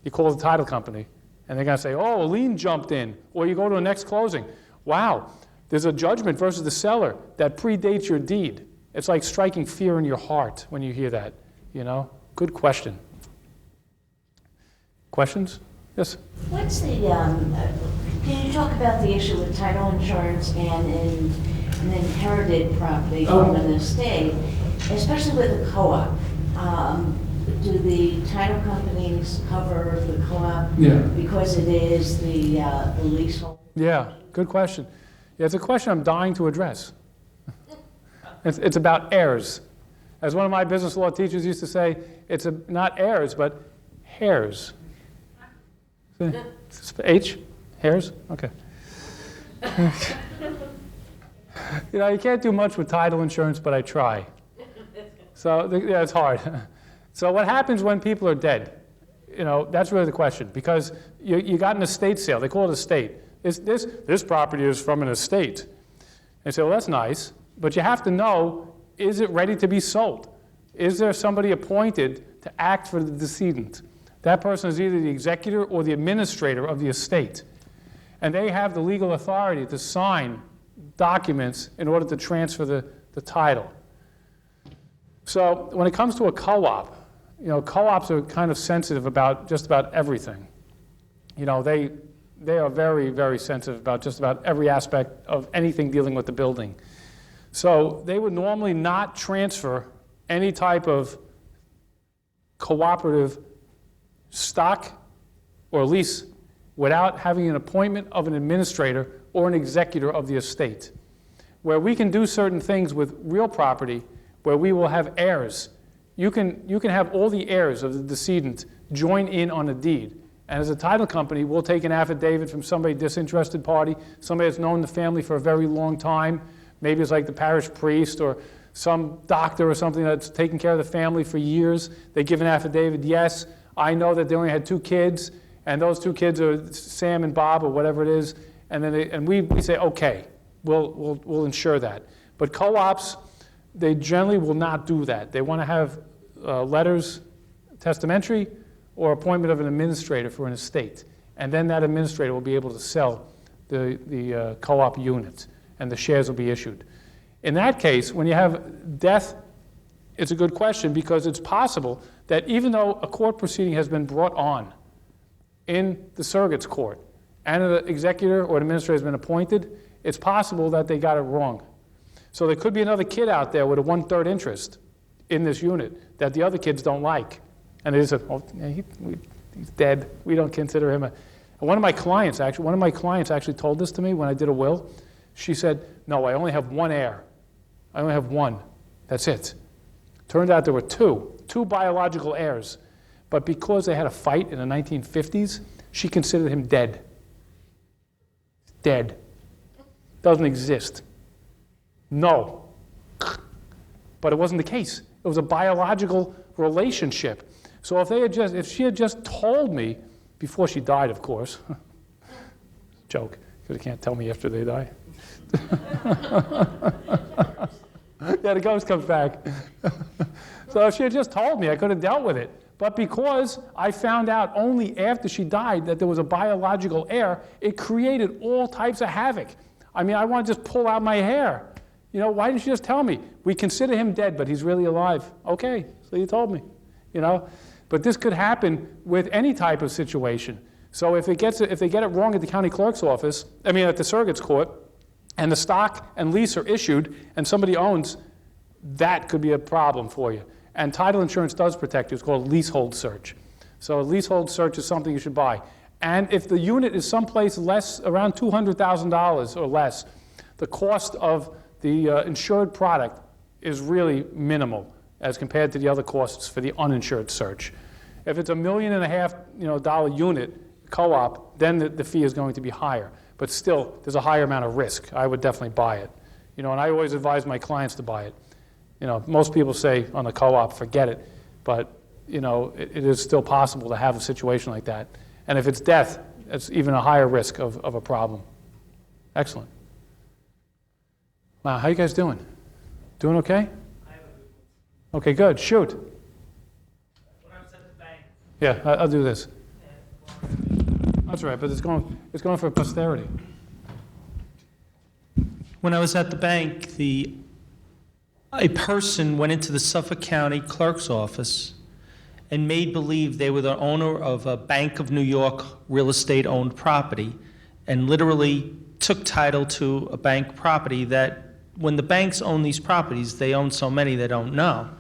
you call the title company, and they're going to say, oh, a lien jumped in, or you go to the next closing. Wow, there's a judgment versus the seller that predates your deed. It's like striking fear in your heart when you hear that, you know? Good question. Questions? Yes? What's the, can you talk about the issue with title insurance and an inherited property from an estate, especially with a co-op? Do the title companies cover the co-op because it is the leasehold? Yeah, good question. Yeah, it's a question I'm dying to address. It's about heirs. As one of my business law teachers used to say, it's not heirs, but hairs. H? Hairs? Okay. You know, you can't do much with title insurance, but I try. So, yeah, it's hard. So what happens when people are dead? You know, that's really the question, because you got an estate sale. They call it estate. This property is from an estate. They say, well, that's nice, but you have to know, is it ready to be sold? Is there somebody appointed to act for the decedent? That person is either the executor or the administrator of the estate. And they have the legal authority to sign documents in order to transfer the title. So when it comes to a co-op, you know, co-ops are kind of sensitive about just about everything. You know, they are very, very sensitive about just about every aspect of anything dealing with the building. So they would normally not transfer any type of cooperative stock or lease without having an appointment of an administrator or an executor of the estate. Where we can do certain things with real property, where we will have heirs. You can have all the heirs of the decedent join in on a deed. And as a title company, we'll take an affidavit from somebody, disinterested party, somebody that's known the family for a very long time. Maybe it's like the parish priest or some doctor or something that's taken care of the family for years. They give an affidavit, yes, I know that they only had 2 kids, and those 2 kids are Sam and Bob or whatever it is, and then we say, okay, we'll insure that. But co-ops, they generally will not do that. They want to have letters, testamentary, or appointment of an administrator for an estate. And then that administrator will be able to sell the co-op units, and the shares will be issued. In that case, when you have death, it's a good question, because it's possible that even though a court proceeding has been brought on in the surrogate's court, and an executor or an administrator has been appointed, it's possible that they got it wrong. So there could be another kid out there with a 1/3 interest in this unit that the other kids don't like. And they say, oh, he's dead. We don't consider him a... And one of my clients actually told this to me when I did a will. She said, no, I only have 1 heir. I only have 1. That's it. Turned out there were 2 biological heirs. But because they had a fight in the 1950s, she considered him dead. Dead. Doesn't exist. No. But it wasn't the case. It was a biological relationship. So if she had just told me, before she died, of course, joke, because they can't tell me after they die. Yeah, the ghost comes back. So if she had just told me, I could have dealt with it. But because I found out only after she died that there was a biological heir, it created all types of havoc. I mean, I want to just pull out my hair. You know, why didn't you just tell me? We consider him dead, but he's really alive. Okay, so you told me, you know. But this could happen with any type of situation. So if they get it wrong at the county clerk's office, at the surrogate's court, and the stock and lease are issued and somebody owns, that could be a problem for you. And title insurance does protect you. It's called leasehold search. So a leasehold search is something you should buy. And if the unit is someplace less, around $200,000 or less, the cost of the insured product is really minimal as compared to the other costs for the uninsured search. If it's $1.5 million, dollar unit, co-op, then the fee is going to be higher. But still, there's a higher amount of risk. I would definitely buy it. And I always advise my clients to buy it. Most people say on the co-op, forget it. But, it is still possible to have a situation like that. And if it's death, it's even a higher risk of a problem. Excellent. Wow, how you guys doing? Doing okay? Okay, good. Shoot. When I was at the bank. Yeah, I'll do this. That's right, but it's going for posterity. When I was at the bank, a person went into the Suffolk County Clerk's office and made believe they were the owner of a Bank of New York real estate owned property and literally took title to a bank property that when the banks own these properties, they own so many they don't know.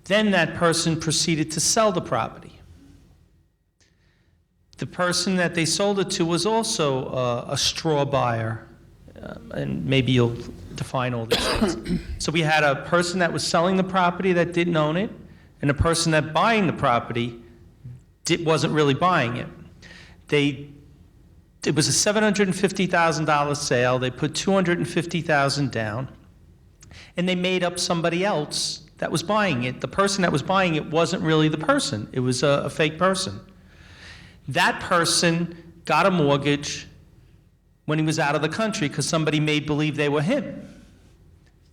Then that person proceeded to sell the property. The person that they sold it to was also a straw buyer, and maybe you'll define all these things. So we had a person that was selling the property that didn't own it, and a person that buying the property wasn't really buying it. It was a $750,000 sale. They put $250,000 down, and they made up somebody else that was buying it. The person that was buying it wasn't really the person. It was a fake person. That person got a mortgage when he was out of the country because somebody made believe they were him.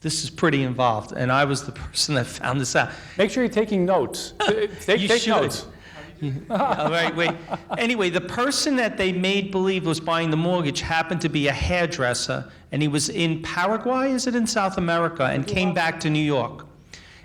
This is pretty involved, and I was the person that found this out. Make sure you're taking notes. Take should. notes. All right, wait. Anyway, the person that they made believe was buying the mortgage happened to be a hairdresser, and he was in Paraguay, is it in South America, and came back to New York.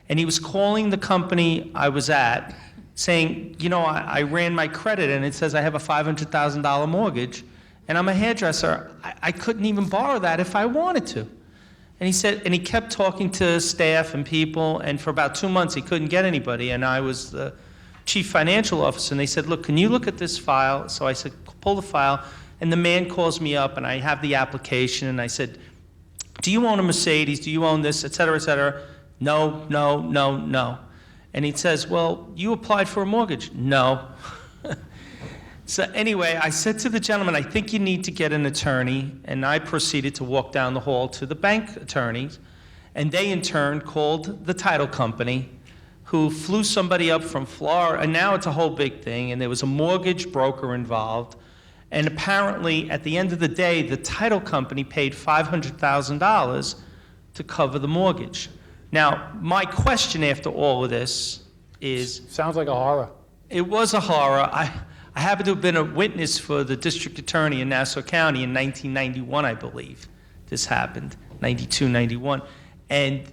And he was calling the company I was at, saying, I ran my credit, and it says I have a $500,000 mortgage, and I'm a hairdresser. I couldn't even borrow that if I wanted to. And he said, and he kept talking to staff and people, and for about 2 months he couldn't get anybody, and I was the chief financial officer, and they said, look, can you look at this file? So I said, pull the file, and the man calls me up, and I have the application, and I said, do you own a Mercedes? Do you own this, et cetera, et cetera? No, no, no, no. And he says, well, you applied for a mortgage. No. So anyway, I said to the gentleman, I think you need to get an attorney, and I proceeded to walk down the hall to the bank attorneys, and they in turn called the title company, who flew somebody up from Florida, and now it's a whole big thing, and there was a mortgage broker involved, and apparently at the end of the day, the title company paid $500,000 to cover the mortgage. Now, my question after all of this is... Sounds like a horror. It was a horror. I happened to have been a witness for the district attorney in Nassau County in 1991, I believe. This happened, 92, 91. And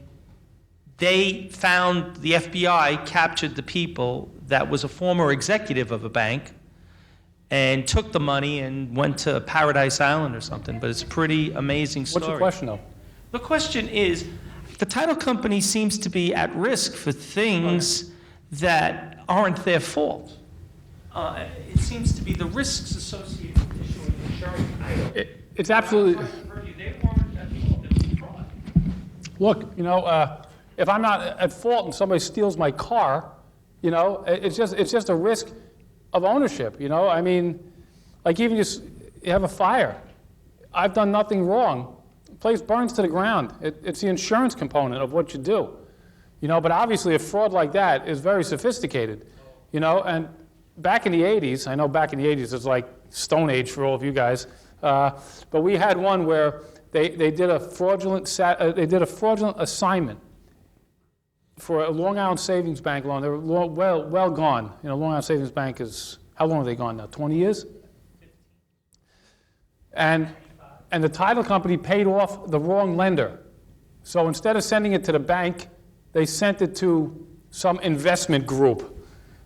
they found, the FBI captured the people that was a former executive of a bank and took the money and went to Paradise Island or something. But it's a pretty amazing story. What's your question, though? The question is, the title company seems to be at risk for things that aren't their fault. It seems to be the risks associated with issuing insurance. It's absolutely... They weren't at fault. It was fraud. Look, if I'm not at fault and somebody steals my car, it's just a risk of ownership, I mean, like even just, you have a fire. I've done nothing wrong. The place burns to the ground. It's the insurance component of what you do. But obviously a fraud like that is very sophisticated, and back in the 80s, I know back in the 80s it's like Stone Age for all of you guys, but we had one where They did a fraudulent assignment for a Long Island Savings Bank loan. They were well gone. You know, Long Island Savings Bank is, how long are they gone now? 20 years? And the title company paid off the wrong lender. So instead of sending it to the bank, they sent it to some investment group.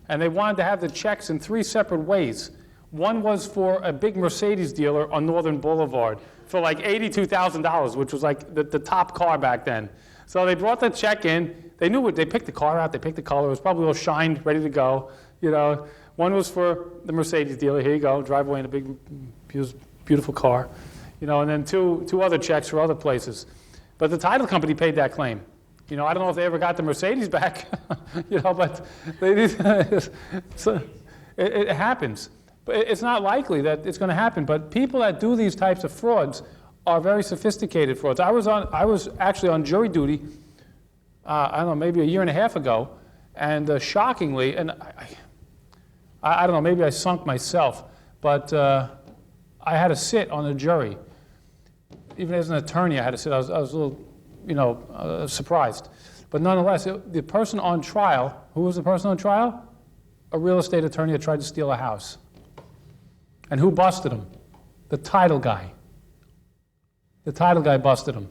And they wanted to have the checks in 3 separate ways. One was for a big Mercedes dealer on Northern Boulevard for like $82,000, which was like the top car back then. So they brought the check in. They knew what, they picked the car out, they picked the color. It was probably all shined, ready to go. You know, one was for the Mercedes dealer. Here you go, drive away in a big, beautiful car. You know, and then two other checks for other places. But the title company paid that claim. You know, I don't know if they ever got the Mercedes back, you know, but they did. So it happens. But it's not likely that it's going to happen. But people that do these types of frauds are very sophisticated frauds. I was actually on jury duty, I don't know, maybe a year and a half ago, and shockingly, and I don't know, maybe I sunk myself, but I had to sit on the jury. Even as an attorney, I had to sit. I was a little, you know, surprised. But nonetheless, the person on trial, who was the person on trial? A real estate attorney that tried to steal a house. And who busted him? The title guy. The title guy busted him.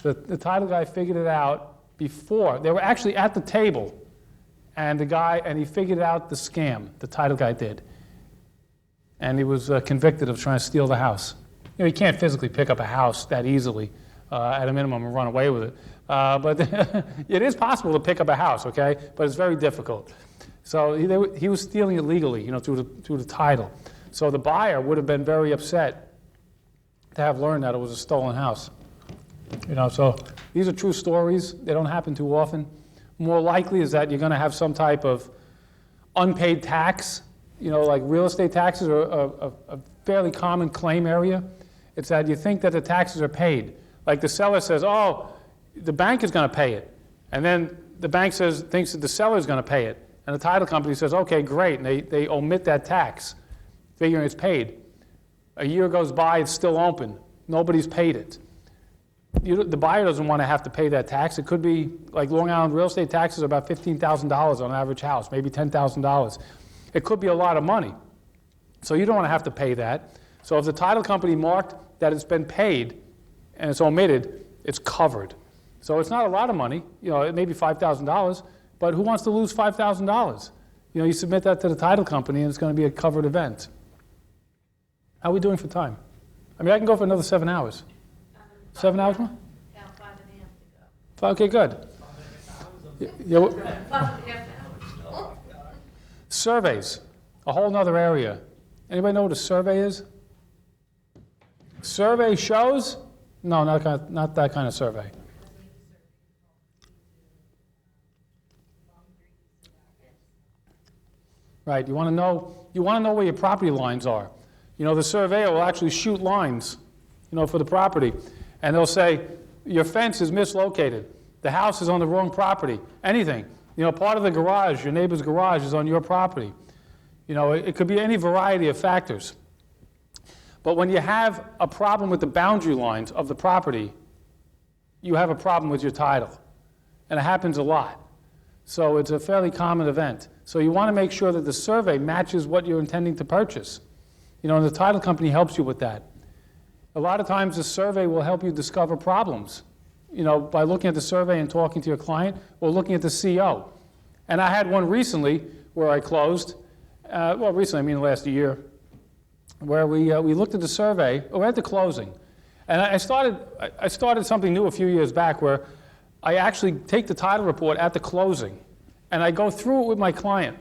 The title guy figured it out before. They were actually at the table, and he figured out the scam. The title guy did. And he was convicted of trying to steal the house. You know, you can't physically pick up a house that easily, at a minimum, and run away with it. But it is possible to pick up a house, okay? But it's very difficult. So he was stealing it legally, you know, through the title. So the buyer would have been very upset to have learned that it was a stolen house. You know, so these are true stories. They don't happen too often. More likely is that you're going to have some type of unpaid tax. You know, like real estate taxes are a fairly common claim area. It's that you think that the taxes are paid. Like the seller says, oh, the bank is going to pay it. And then the bank thinks that the seller is going to pay it. And the title company says, okay, great. And they omit that tax, figuring it's paid. A year goes by, it's still open. Nobody's paid it. The buyer doesn't want to have to pay that tax. It could be, like Long Island real estate taxes are about $15,000 on an average house, maybe $10,000. It could be a lot of money. So you don't want to have to pay that. So if the title company marked that it's been paid and it's omitted, it's covered. So it's not a lot of money. You know, it may be $5,000, but who wants to lose $5,000? You know, you submit that to the title company and it's going to be a covered event. How are we doing for time? I mean, I can go for another 7 hours. 7 hours more? Yeah, 5.5 to go. Okay, good. Yeah, 5.5 hours. surveys, a whole nother area. Anybody know what a survey is? Survey shows? No, not that kind of survey. Right, you want to know where your property lines are. You know, the surveyor will actually shoot lines, you know, for the property. And they'll say, your fence is mislocated. The house is on the wrong property. Anything. You know, part of the garage, your neighbor's garage is on your property. You know, it could be any variety of factors. But when you have a problem with the boundary lines of the property, you have a problem with your title. And it happens a lot. So it's a fairly common event. So you want to make sure that the survey matches what you're intending to purchase. You know, and the title company helps you with that. A lot of times the survey will help you discover problems, you know, by looking at the survey and talking to your client or looking at the CO. And I had one recently where I closed, recently, I mean last year, where we looked at the survey, we're at the closing. And I started something new a few years back where I actually take the title report at the closing and I go through it with my client.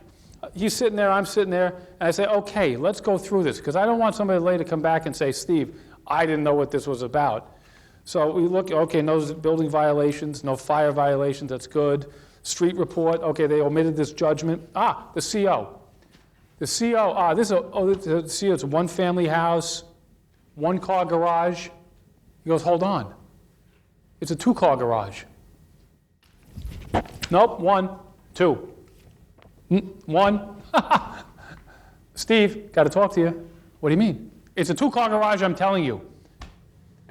He's sitting there, I'm sitting there, and I say, okay, let's go through this, because I don't want somebody later to come back and say, Steve, I didn't know what this was about. So we look, okay, no building violations, no fire violations, that's good. Street report, okay, they omitted this judgment. The CO. The CO, the CO, it's a one-family house, one-car garage. He goes, hold on. It's a two-car garage. Nope, 1, 2. 1. Steve, got to talk to you. What do you mean? It's a two-car garage, I'm telling you.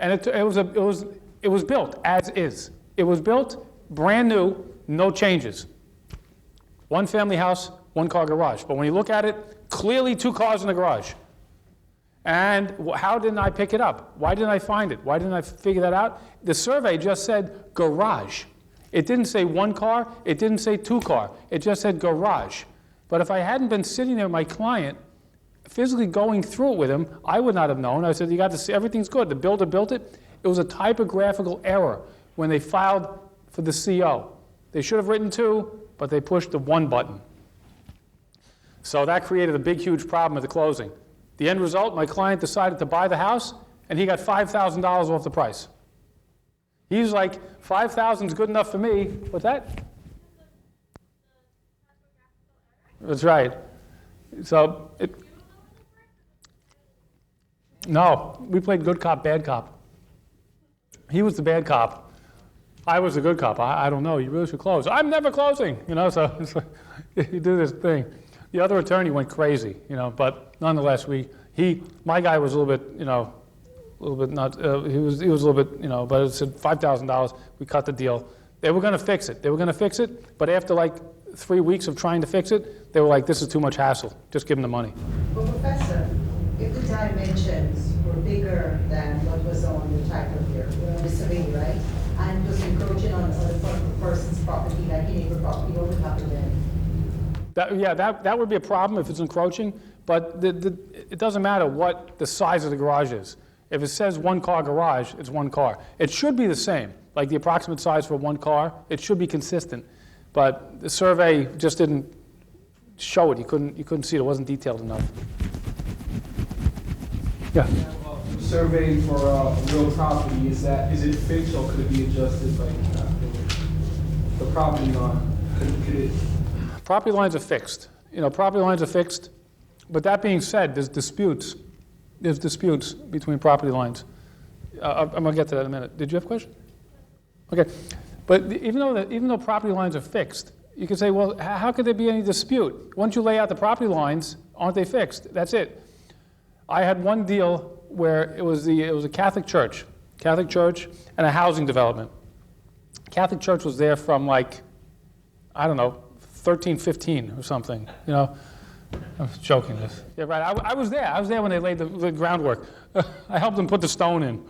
And it was built as is. It was built brand new, no changes. One family house, one car garage. But when you look at it, clearly 2 cars in the garage. And how didn't I pick it up? Why didn't I find it? Why didn't I figure that out? The survey just said garage. It didn't say 1 car. It didn't say 2 car. It just said garage. But if I hadn't been sitting there with my client, physically going through it with him, I would not have known. I said, you got to see, everything's good. The builder built it. It was a typographical error when they filed for the CO. They should have written 2, but they pushed the 1 button. So that created a big, huge problem at the closing. The end result, my client decided to buy the house, and he got $5,000 off the price. He's like, $5,000 is good enough for me. What's that? That's right. So, no, we played good cop, bad cop. He was the bad cop. I was the good cop. I don't know, you really should close. I'm never closing, so it's like, you do this thing. The other attorney went crazy, but nonetheless, my guy was a little bit, a little bit not, he was a little bit, but it said $5,000, we cut the deal. They were gonna fix it, but after like 3 weeks of trying to fix it, they were like, this is too much hassle, just give them the money. But Professor, if the dimensions were bigger than what was on the title here, the survey, right? And was encroaching on the person's property, like a neighbor property, what would happen then? That would be a problem if it's encroaching, but it doesn't matter what the size of the garage is. If it says 1 car garage, it's 1 car. It should be the same, like the approximate size for 1 car, it should be consistent. But the survey just didn't show it. You couldn't see it. It wasn't detailed enough. Yeah. Survey for real property, is it fixed or could it be adjusted the property line? Could it? Property lines are fixed. Property lines are fixed. But that being said, there's disputes. There's disputes between property lines. I'm going to get to that in a minute. Did you have a question? Okay. But even though property lines are fixed, you can say, well, how could there be any dispute? Once you lay out the property lines, aren't they fixed? That's it. I had one deal where it was a Catholic church and a housing development. Catholic church was there from like, I don't know, 1315 or something, I'm joking this. Yeah, right, I was there. I was there when they laid the groundwork. I helped them put the stone in.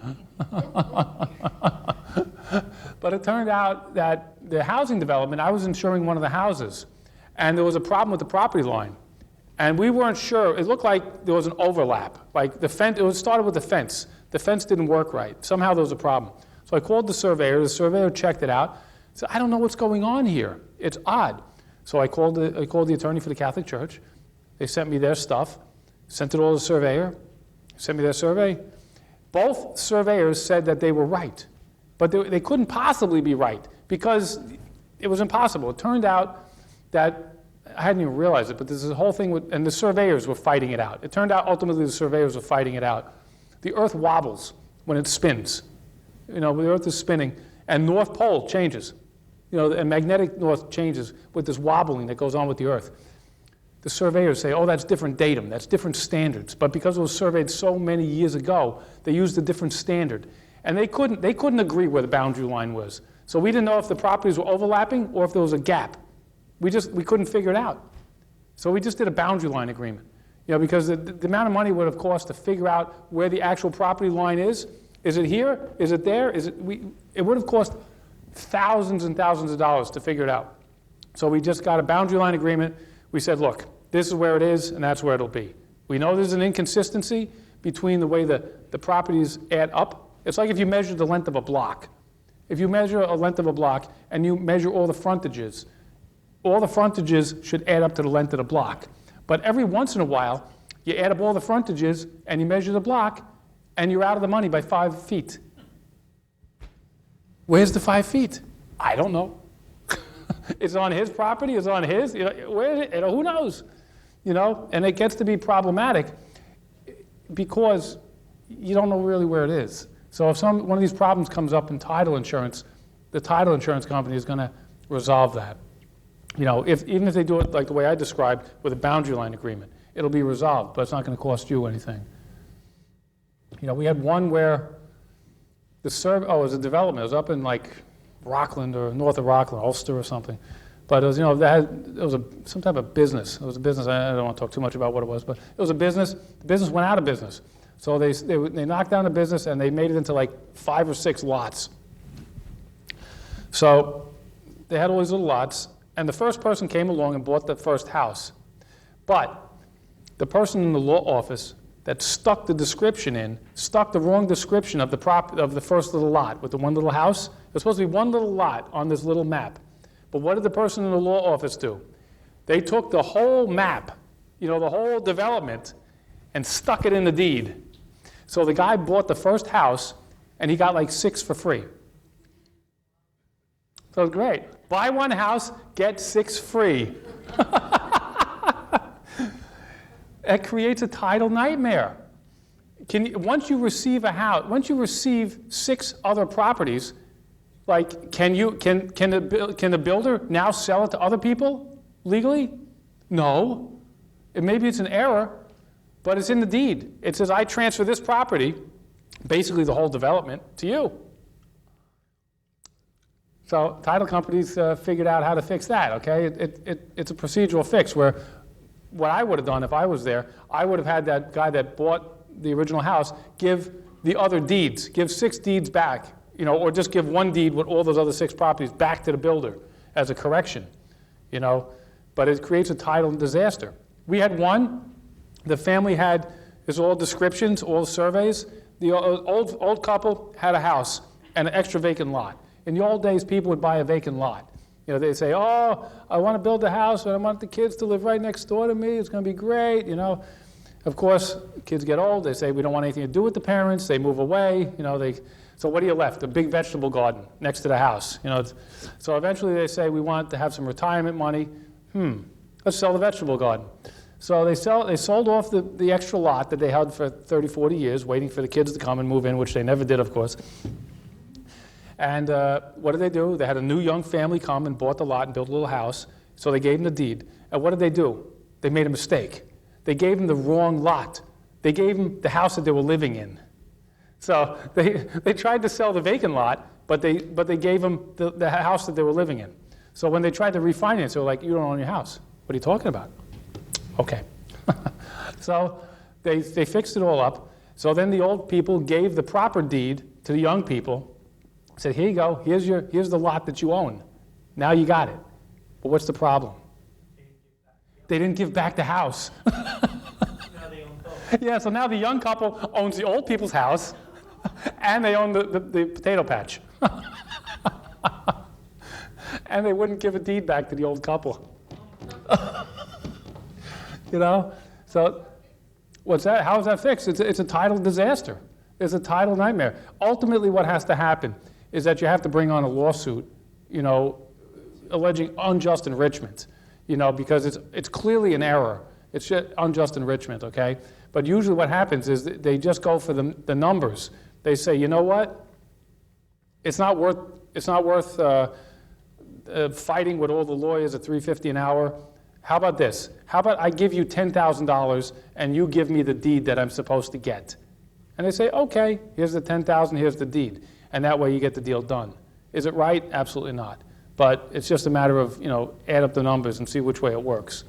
But it turned out that the housing development, I was insuring one of the houses, and there was a problem with the property line. And we weren't sure. It looked like there was an overlap. Like the fence, it started with the fence. The fence didn't work right. Somehow there was a problem. So I called the surveyor. The surveyor checked it out. Said, I don't know what's going on here. It's odd. So I called the attorney for the Catholic Church. They sent me their stuff, sent it all to the surveyor, sent me their survey. Both surveyors said that they were right, but they couldn't possibly be right because it was impossible. It turned out that, I hadn't even realized it, but there's a whole thing and the surveyors were fighting it out. It turned out ultimately the surveyors were fighting it out. The earth wobbles when it spins. When the earth is spinning, and North Pole changes. And magnetic north changes with this wobbling that goes on with the earth. The surveyors say, oh, that's different datum, that's different standards. But because it was surveyed so many years ago, they used a different standard. And they couldn't agree where the boundary line was. So we didn't know if the properties were overlapping or if there was a gap. We couldn't figure it out. So we just did a boundary line agreement. Because the amount of money would have cost to figure out where the actual property line is. Is it here? Is it there? It would have cost thousands and thousands of dollars to figure it out. So we just got a boundary line agreement. We said, look, this is where it is, and that's where it'll be. We know there's an inconsistency between the way the properties add up. It's like if you measure the length of a block. If you measure a length of a block and you measure all the frontages should add up to the length of the block. But every once in a while, you add up all the frontages and you measure the block, and you're out of the money by 5 feet. Where's the 5 feet? I don't know. Is it on his property? Is it on his? Where is it? Who knows? And it gets to be problematic because you don't know really where it is. So if one of these problems comes up in title insurance, the title insurance company is going to resolve that. Even if they do it like the way I described with a boundary line agreement, it'll be resolved, but it's not going to cost you anything. We had one where it was a development. It was up in like Rockland or north of Rockland, Ulster or something. But it was, it was some type of business. It was a business. I don't want to talk too much about what it was, but it was a business. The business went out of business. So they knocked down the business and they made it into like 5 or 6 lots. So they had all these little lots, and the first person came along and bought the first house. But the person in the law office that stuck the description in, stuck the wrong description of the first little lot with the one little house. It was supposed to be one little lot on this little map. But what did the person in the law office do? They took the whole map, the whole development, and stuck it in the deed. So the guy bought the first house, and he got like 6 for free. So it's great. Buy one house, get 6 free. It creates a title nightmare. Once you receive a house, once you receive 6 other properties, like, can the builder now sell it to other people legally? No. Maybe it's an error, but it's in the deed. It says, I transfer this property, basically the whole development, to you. So title companies figured out how to fix that, okay? It's a procedural fix where what I would have done if I was there, I would have had that guy that bought the original house give the other deeds, give 6 deeds back, or just give 1 deed with all those other 6 properties back to the builder as a correction, But it creates a title disaster. We had one. The family had, it's all descriptions, all surveys. The old couple had a house and an extra vacant lot. In the old days, people would buy a vacant lot. They'd say, oh, I want to build a house, and I want the kids to live right next door to me. It's going to be great, Of course, kids get old. They say, we don't want anything to do with the parents. They move away, So what are you left? A big vegetable garden next to the house. So eventually they say, we want to have some retirement money. Let's sell the vegetable garden. So they sold off the extra lot that they had for 30, 40 years, waiting for the kids to come and move in, which they never did, of course. And what did they do? They had a new young family come and bought the lot and built a little house. So they gave them the deed. And what did they do? They made a mistake. They gave them the wrong lot. They gave them the house that they were living in. So they tried to sell the vacant lot, but they gave them the house that they were living in. So when they tried to refinance, they were like, you don't own your house. What are you talking about? Okay. So they fixed it all up. So then the old people gave the proper deed to the young people, said, here you go, here's the lot that you own. Now you got it. But what's the problem? They didn't give back the house. Yeah, so now the young couple owns the old people's house, and they own the potato patch. And they wouldn't give a deed back to the old couple. So what's that? How is that fixed? It's a title disaster. It's a title nightmare. Ultimately, what has to happen is that you have to bring on a lawsuit, alleging unjust enrichment, because it's clearly an error. It's just unjust enrichment, okay? But usually what happens is they just go for the numbers. They say, you know what? It's not worth fighting with all the lawyers at $3.50 an hour. How about this? How about I give you $10,000 and you give me the deed that I'm supposed to get? And they say, okay, here's the $10,000, here's the deed. And that way you get the deal done. Is it right? Absolutely not. But it's just a matter of, add up the numbers and see which way it works.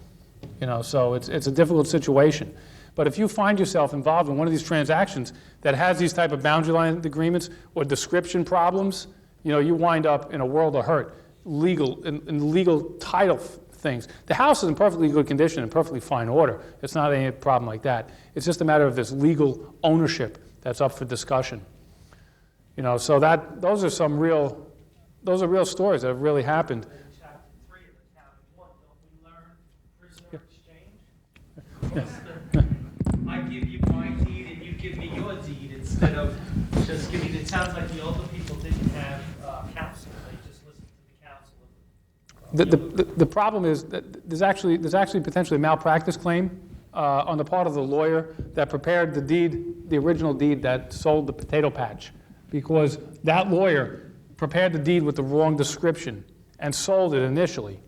So it's a difficult situation. But if you find yourself involved in one of these transactions that has these type of boundary line agreements or description problems, you wind up in a world of hurt, in legal title things. The house is in perfectly good condition and perfectly fine order. It's not any problem like that. It's just a matter of this legal ownership that's up for discussion. So those are real stories that have really happened. Chapter 3 of the County 1, don't we learn prisoner exchange? I give you my deed and you give me your deed instead of just giving. It sounds like the older people didn't have counsel; they just listened to the counsel. The problem is that there's actually potentially a malpractice claim on the part of the lawyer that prepared the original deed that sold the potato patch, because that lawyer prepared the deed with the wrong description and sold it initially,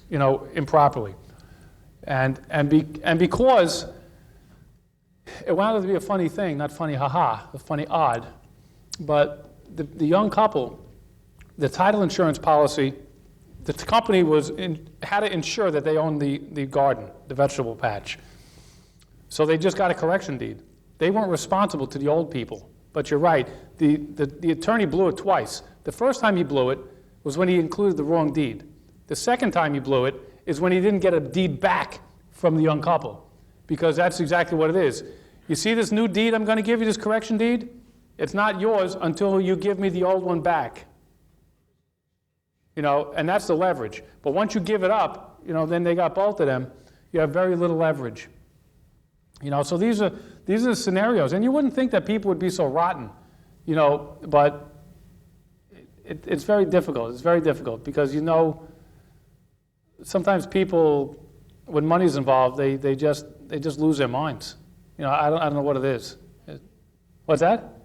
improperly, and because it wound up to be a funny thing, not funny, haha, but funny, odd. But the young couple, the title insurance policy, the company had to ensure that they owned the garden, the vegetable patch. So they just got a correction deed. They weren't responsible to the old people. But you're right, the attorney blew it twice. The first time he blew it was when he included the wrong deed. The second time he blew it is when he didn't get a deed back from the young couple, because that's exactly what it is. You see this new deed I'm going to give you, this correction deed? It's not yours until you give me the old one back. And that's the leverage. But once you give it up, then they got both of them. You have very little leverage. So these are the scenarios, and you wouldn't think that people would be so rotten, but it's very difficult. It's very difficult because sometimes people, when money's involved, they just lose their minds. I don't know what it is. What's that?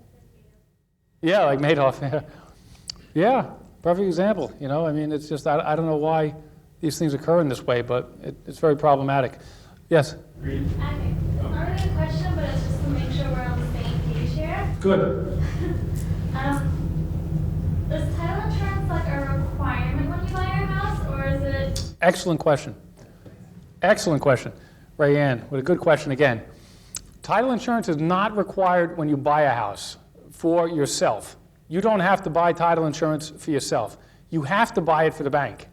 Yeah, like Madoff. Yeah, perfect example. It's just I don't know why these things occur in this way, but it's very problematic. Yes. Okay. It's not really a question, but it's just to make sure we're on the same page here. Good. Is title insurance like a requirement when you buy your house, or is it? Excellent question. Excellent question. Rayanne, with a good question again. Title insurance is not required when you buy a house for yourself. You don't have to buy title insurance for yourself. You have to buy it for the bank.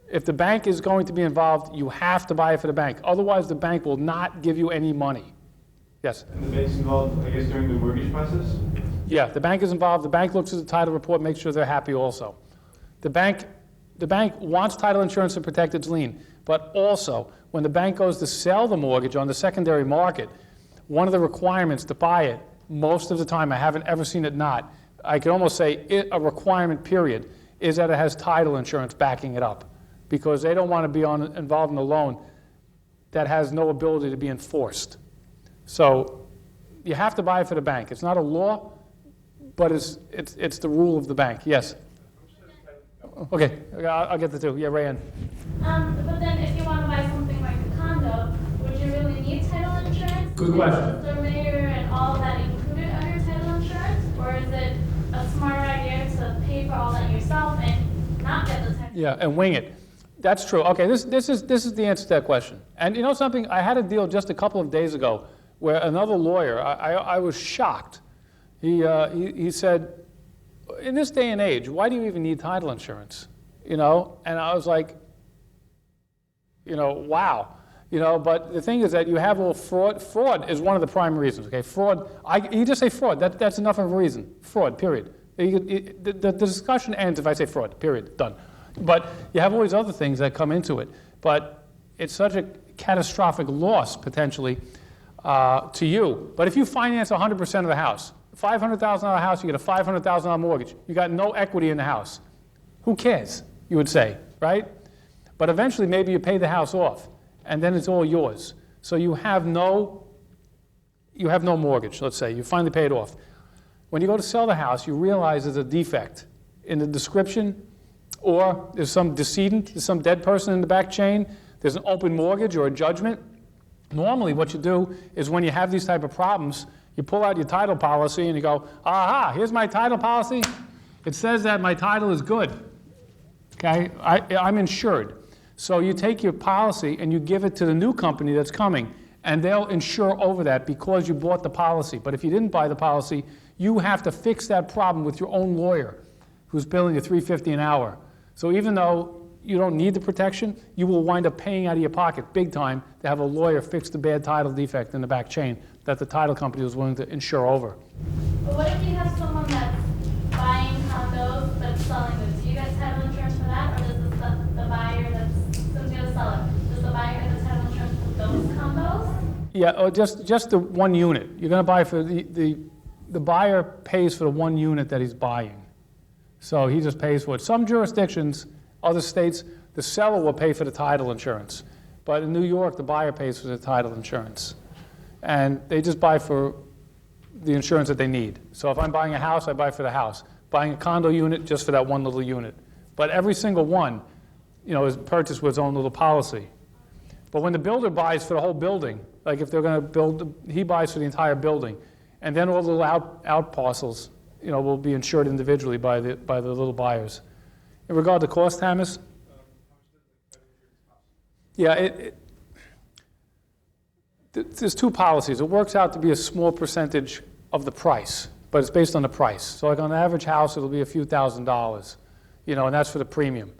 If the bank is going to be involved, you have to buy it for the bank. Otherwise, the bank will not give you any money. Yes? And the bank's involved, I guess, during the mortgage process? Yeah, the bank is involved. The bank looks at the title report, makes sure they're happy also. The bank wants title insurance to protect its lien, but also when the bank goes to sell the mortgage on the secondary market, one of the requirements to buy it, most of the time, I haven't ever seen it not, I could almost say a requirement period, is that it has title insurance backing it up, because they don't want to be involved in a loan that has no ability to be enforced. So you have to buy it for the bank. It's not a law, but it's the rule of the bank. Yes? Okay, I'll get the two. Yeah, Rayanne. But then if you want to buy something like a condo, would you really need title insurance? Good question. Is the surveyor and all of that included under title insurance? Or is it a smarter idea to pay for all that yourself and not get the title? Yeah, and wing it. That's true. Okay, this is the answer to that question. And you know something? I had a deal just a couple of days ago where another lawyer, I was shocked. He said, in this day and age, why do you even need title insurance? And I was like, wow. But the thing is that you have a little fraud. Fraud is one of the prime reasons, okay? Fraud, you just say fraud, that's enough of a reason. Fraud, period. The discussion ends if I say fraud, period, done. But you have all these other things that come into it. But it's such a catastrophic loss, potentially, to you. But if you finance 100% of the house, $500,000 house, you get a $500,000 mortgage. You got no equity in the house. Who cares, you would say, right? But eventually, maybe you pay the house off, and then it's all yours. So you have no mortgage, let's say. You finally paid off. When you go to sell the house, you realize there's a defect in the description, or there's some decedent, there's some dead person in the back chain, there's an open mortgage or a judgment. Normally, what you do is when you have these type of problems, you pull out your title policy and you go, aha, here's my title policy. It says that my title is good. Okay, I'm insured. So you take your policy and you give it to the new company that's coming, and they'll insure over that because you bought the policy. But if you didn't buy the policy, you have to fix that problem with your own lawyer who's billing you $3.50 an hour. So even though you don't need the protection, you will wind up paying out of your pocket big time to have a lawyer fix the bad title defect in the back chain that the title company was willing to insure over. But what if you have someone that's buying condos but selling them? Do you guys have insurance for that, or does the buyer that's going to sell it, does the buyer get the title insurance for those condos? Yeah, or just the one unit. You're going to buy for the buyer pays for the one unit that he's buying. So he just pays for it. Some jurisdictions, other states, the seller will pay for the title insurance. But in New York, the buyer pays for the title insurance. And they just buy for the insurance that they need. So if I'm buying a house, I buy for the house. Buying a condo unit, just for that one little unit. But every single one, is purchased with its own little policy. But when the builder buys for the whole building, like if they're going to build, he buys for the entire building. And then all the little out parcels, will be insured individually by the little buyers. In regard to cost, Tamis? Yeah, there's two policies. It works out to be a small percentage of the price, but it's based on the price. So like on an average house, it'll be a few $1,000s, and that's for the premium.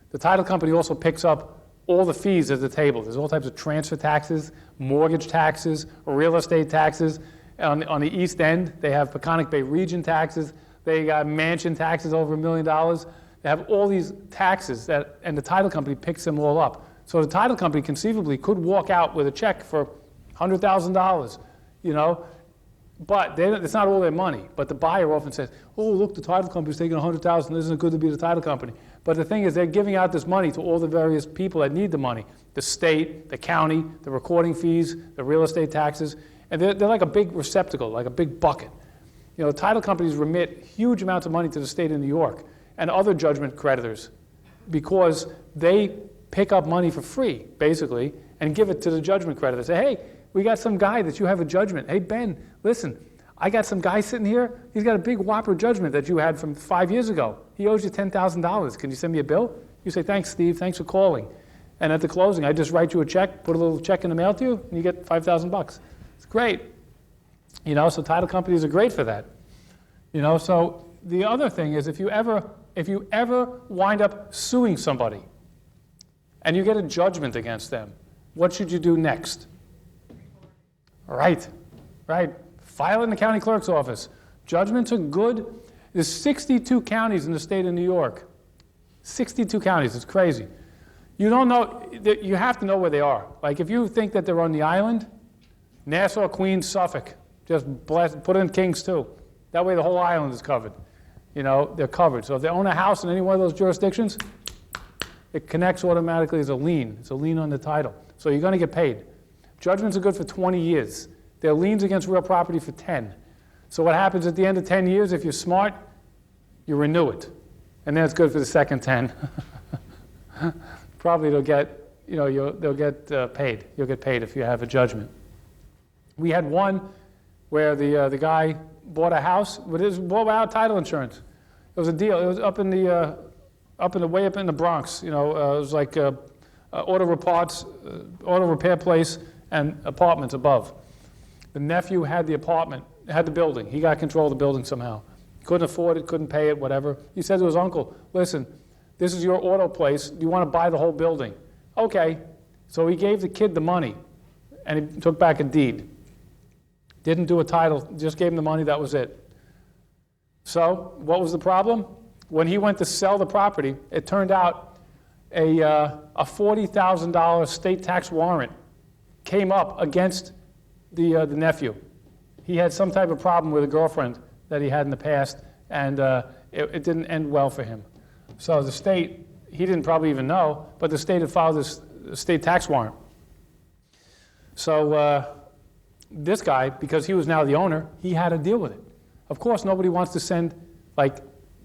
The title company also picks up all the fees at the table. There's all types of transfer taxes, mortgage taxes, real estate taxes. On the East End, they have Peconic Bay region taxes. They got mansion taxes over $1 million. They have all these taxes, and the title company picks them all up. So the title company conceivably could walk out with a check for $100,000, but it's not all their money. But the buyer often says, oh, look, the title company's taking $100,000. Isn't it good to be the title company? But the thing is, they're giving out this money to all the various people that need the money, the state, the county, the recording fees, the real estate taxes, and they're like a big receptacle, like a big bucket. Title companies remit huge amounts of money to the state of New York and other judgment creditors because they pick up money for free, basically, and give it to the judgment creditor. Say, hey, we got some guy that you have a judgment. Hey, Ben, listen, I got some guy sitting here. He's got a big whopper judgment that you had from 5 years ago. He owes you $10,000. Can you send me a bill? You say, thanks, Steve. Thanks for calling. And at the closing, I just write you a check, put a little check in the mail to you, and you get $5,000. It's great. So title companies are great for that. So the other thing is if you ever wind up suing somebody and you get a judgment against them, what should you do next? Right. File it in the county clerk's office. Judgments are good. There's 62 counties in the state of New York. 62 counties, it's crazy. You don't know, you have to know where they are. Like if you think that they're on the island, Nassau, Queens, Suffolk, just put in Kings too. That way the whole island is covered. They're covered. So if they own a house in any one of those jurisdictions, it connects automatically as a lien. It's a lien on the title. So you're going to get paid. Judgments are good for 20 years. They're liens against real property for 10. So what happens at the end of 10 years, if you're smart, you renew it. And then it's good for the second 10. Probably they'll get paid. You'll get paid if you have a judgment. We had one where the guy bought a house, but it was bought without title insurance. It was a deal. It was way up in the Bronx. It was like auto repair place and apartments above. The nephew had the building. He got control of the building somehow. Couldn't afford it, couldn't pay it, whatever. He said to his uncle, listen, this is your auto place. Do you want to buy the whole building? Okay. So he gave the kid the money, and he took back a deed. Didn't do a title, just gave him the money, that was it. So what was the problem? When he went to sell the property, it turned out a $40,000 state tax warrant came up against the nephew. He had some type of problem with a girlfriend that he had in the past, and it didn't end well for him. So the state, he didn't probably even know, but the state had filed this state tax warrant. So this guy, because he was now the owner, he had to deal with it. Of course, nobody wants to send like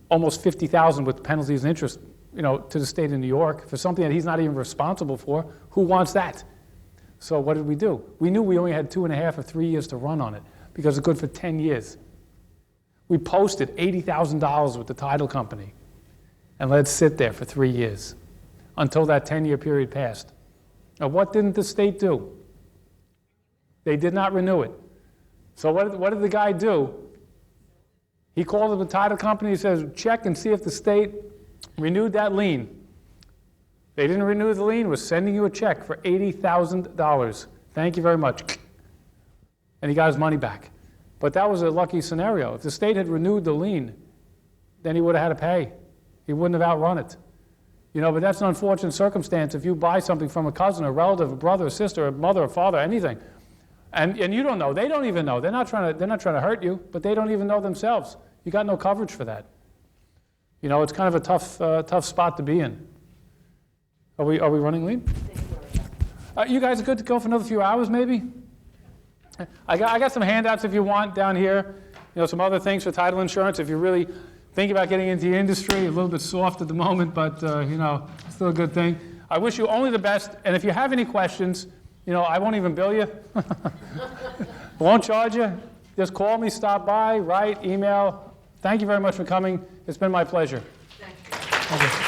almost $50,000 with penalties and interest, to the state of New York for something that he's not even responsible for. Who wants that? So what did we do? We knew we only had 2.5 or 3 years to run on it because it's good for 10 years. We posted $80,000 with the title company and let it sit there for 3 years until that 10-year period passed. Now, what didn't the state do? They did not renew it. So what did the guy do? He called up the title company. He says, check and see if the state renewed that lien. They didn't renew the lien. We're sending you a check for $80,000. Thank you very much. And he got his money back. But that was a lucky scenario. If the state had renewed the lien, then he would have had to pay. He wouldn't have outrun it. But that's an unfortunate circumstance if you buy something from a cousin, a relative, a brother, a sister, a mother, a father, anything. And you don't know. They don't even know. They're not trying to hurt you, but they don't even know themselves. You got no coverage for that. It's kind of a tough spot to be in. Are we running lean? You guys are good to go for another few hours, maybe? I got some handouts if you want down here. Some other things for title insurance if you really think about getting into the industry. A little bit soft at the moment, but still a good thing. I wish you only the best. And if you have any questions, I won't even bill you. Won't charge you. Just call me, stop by, write, email, Thank you very much for coming. It's been my pleasure. Thank you. Thank you.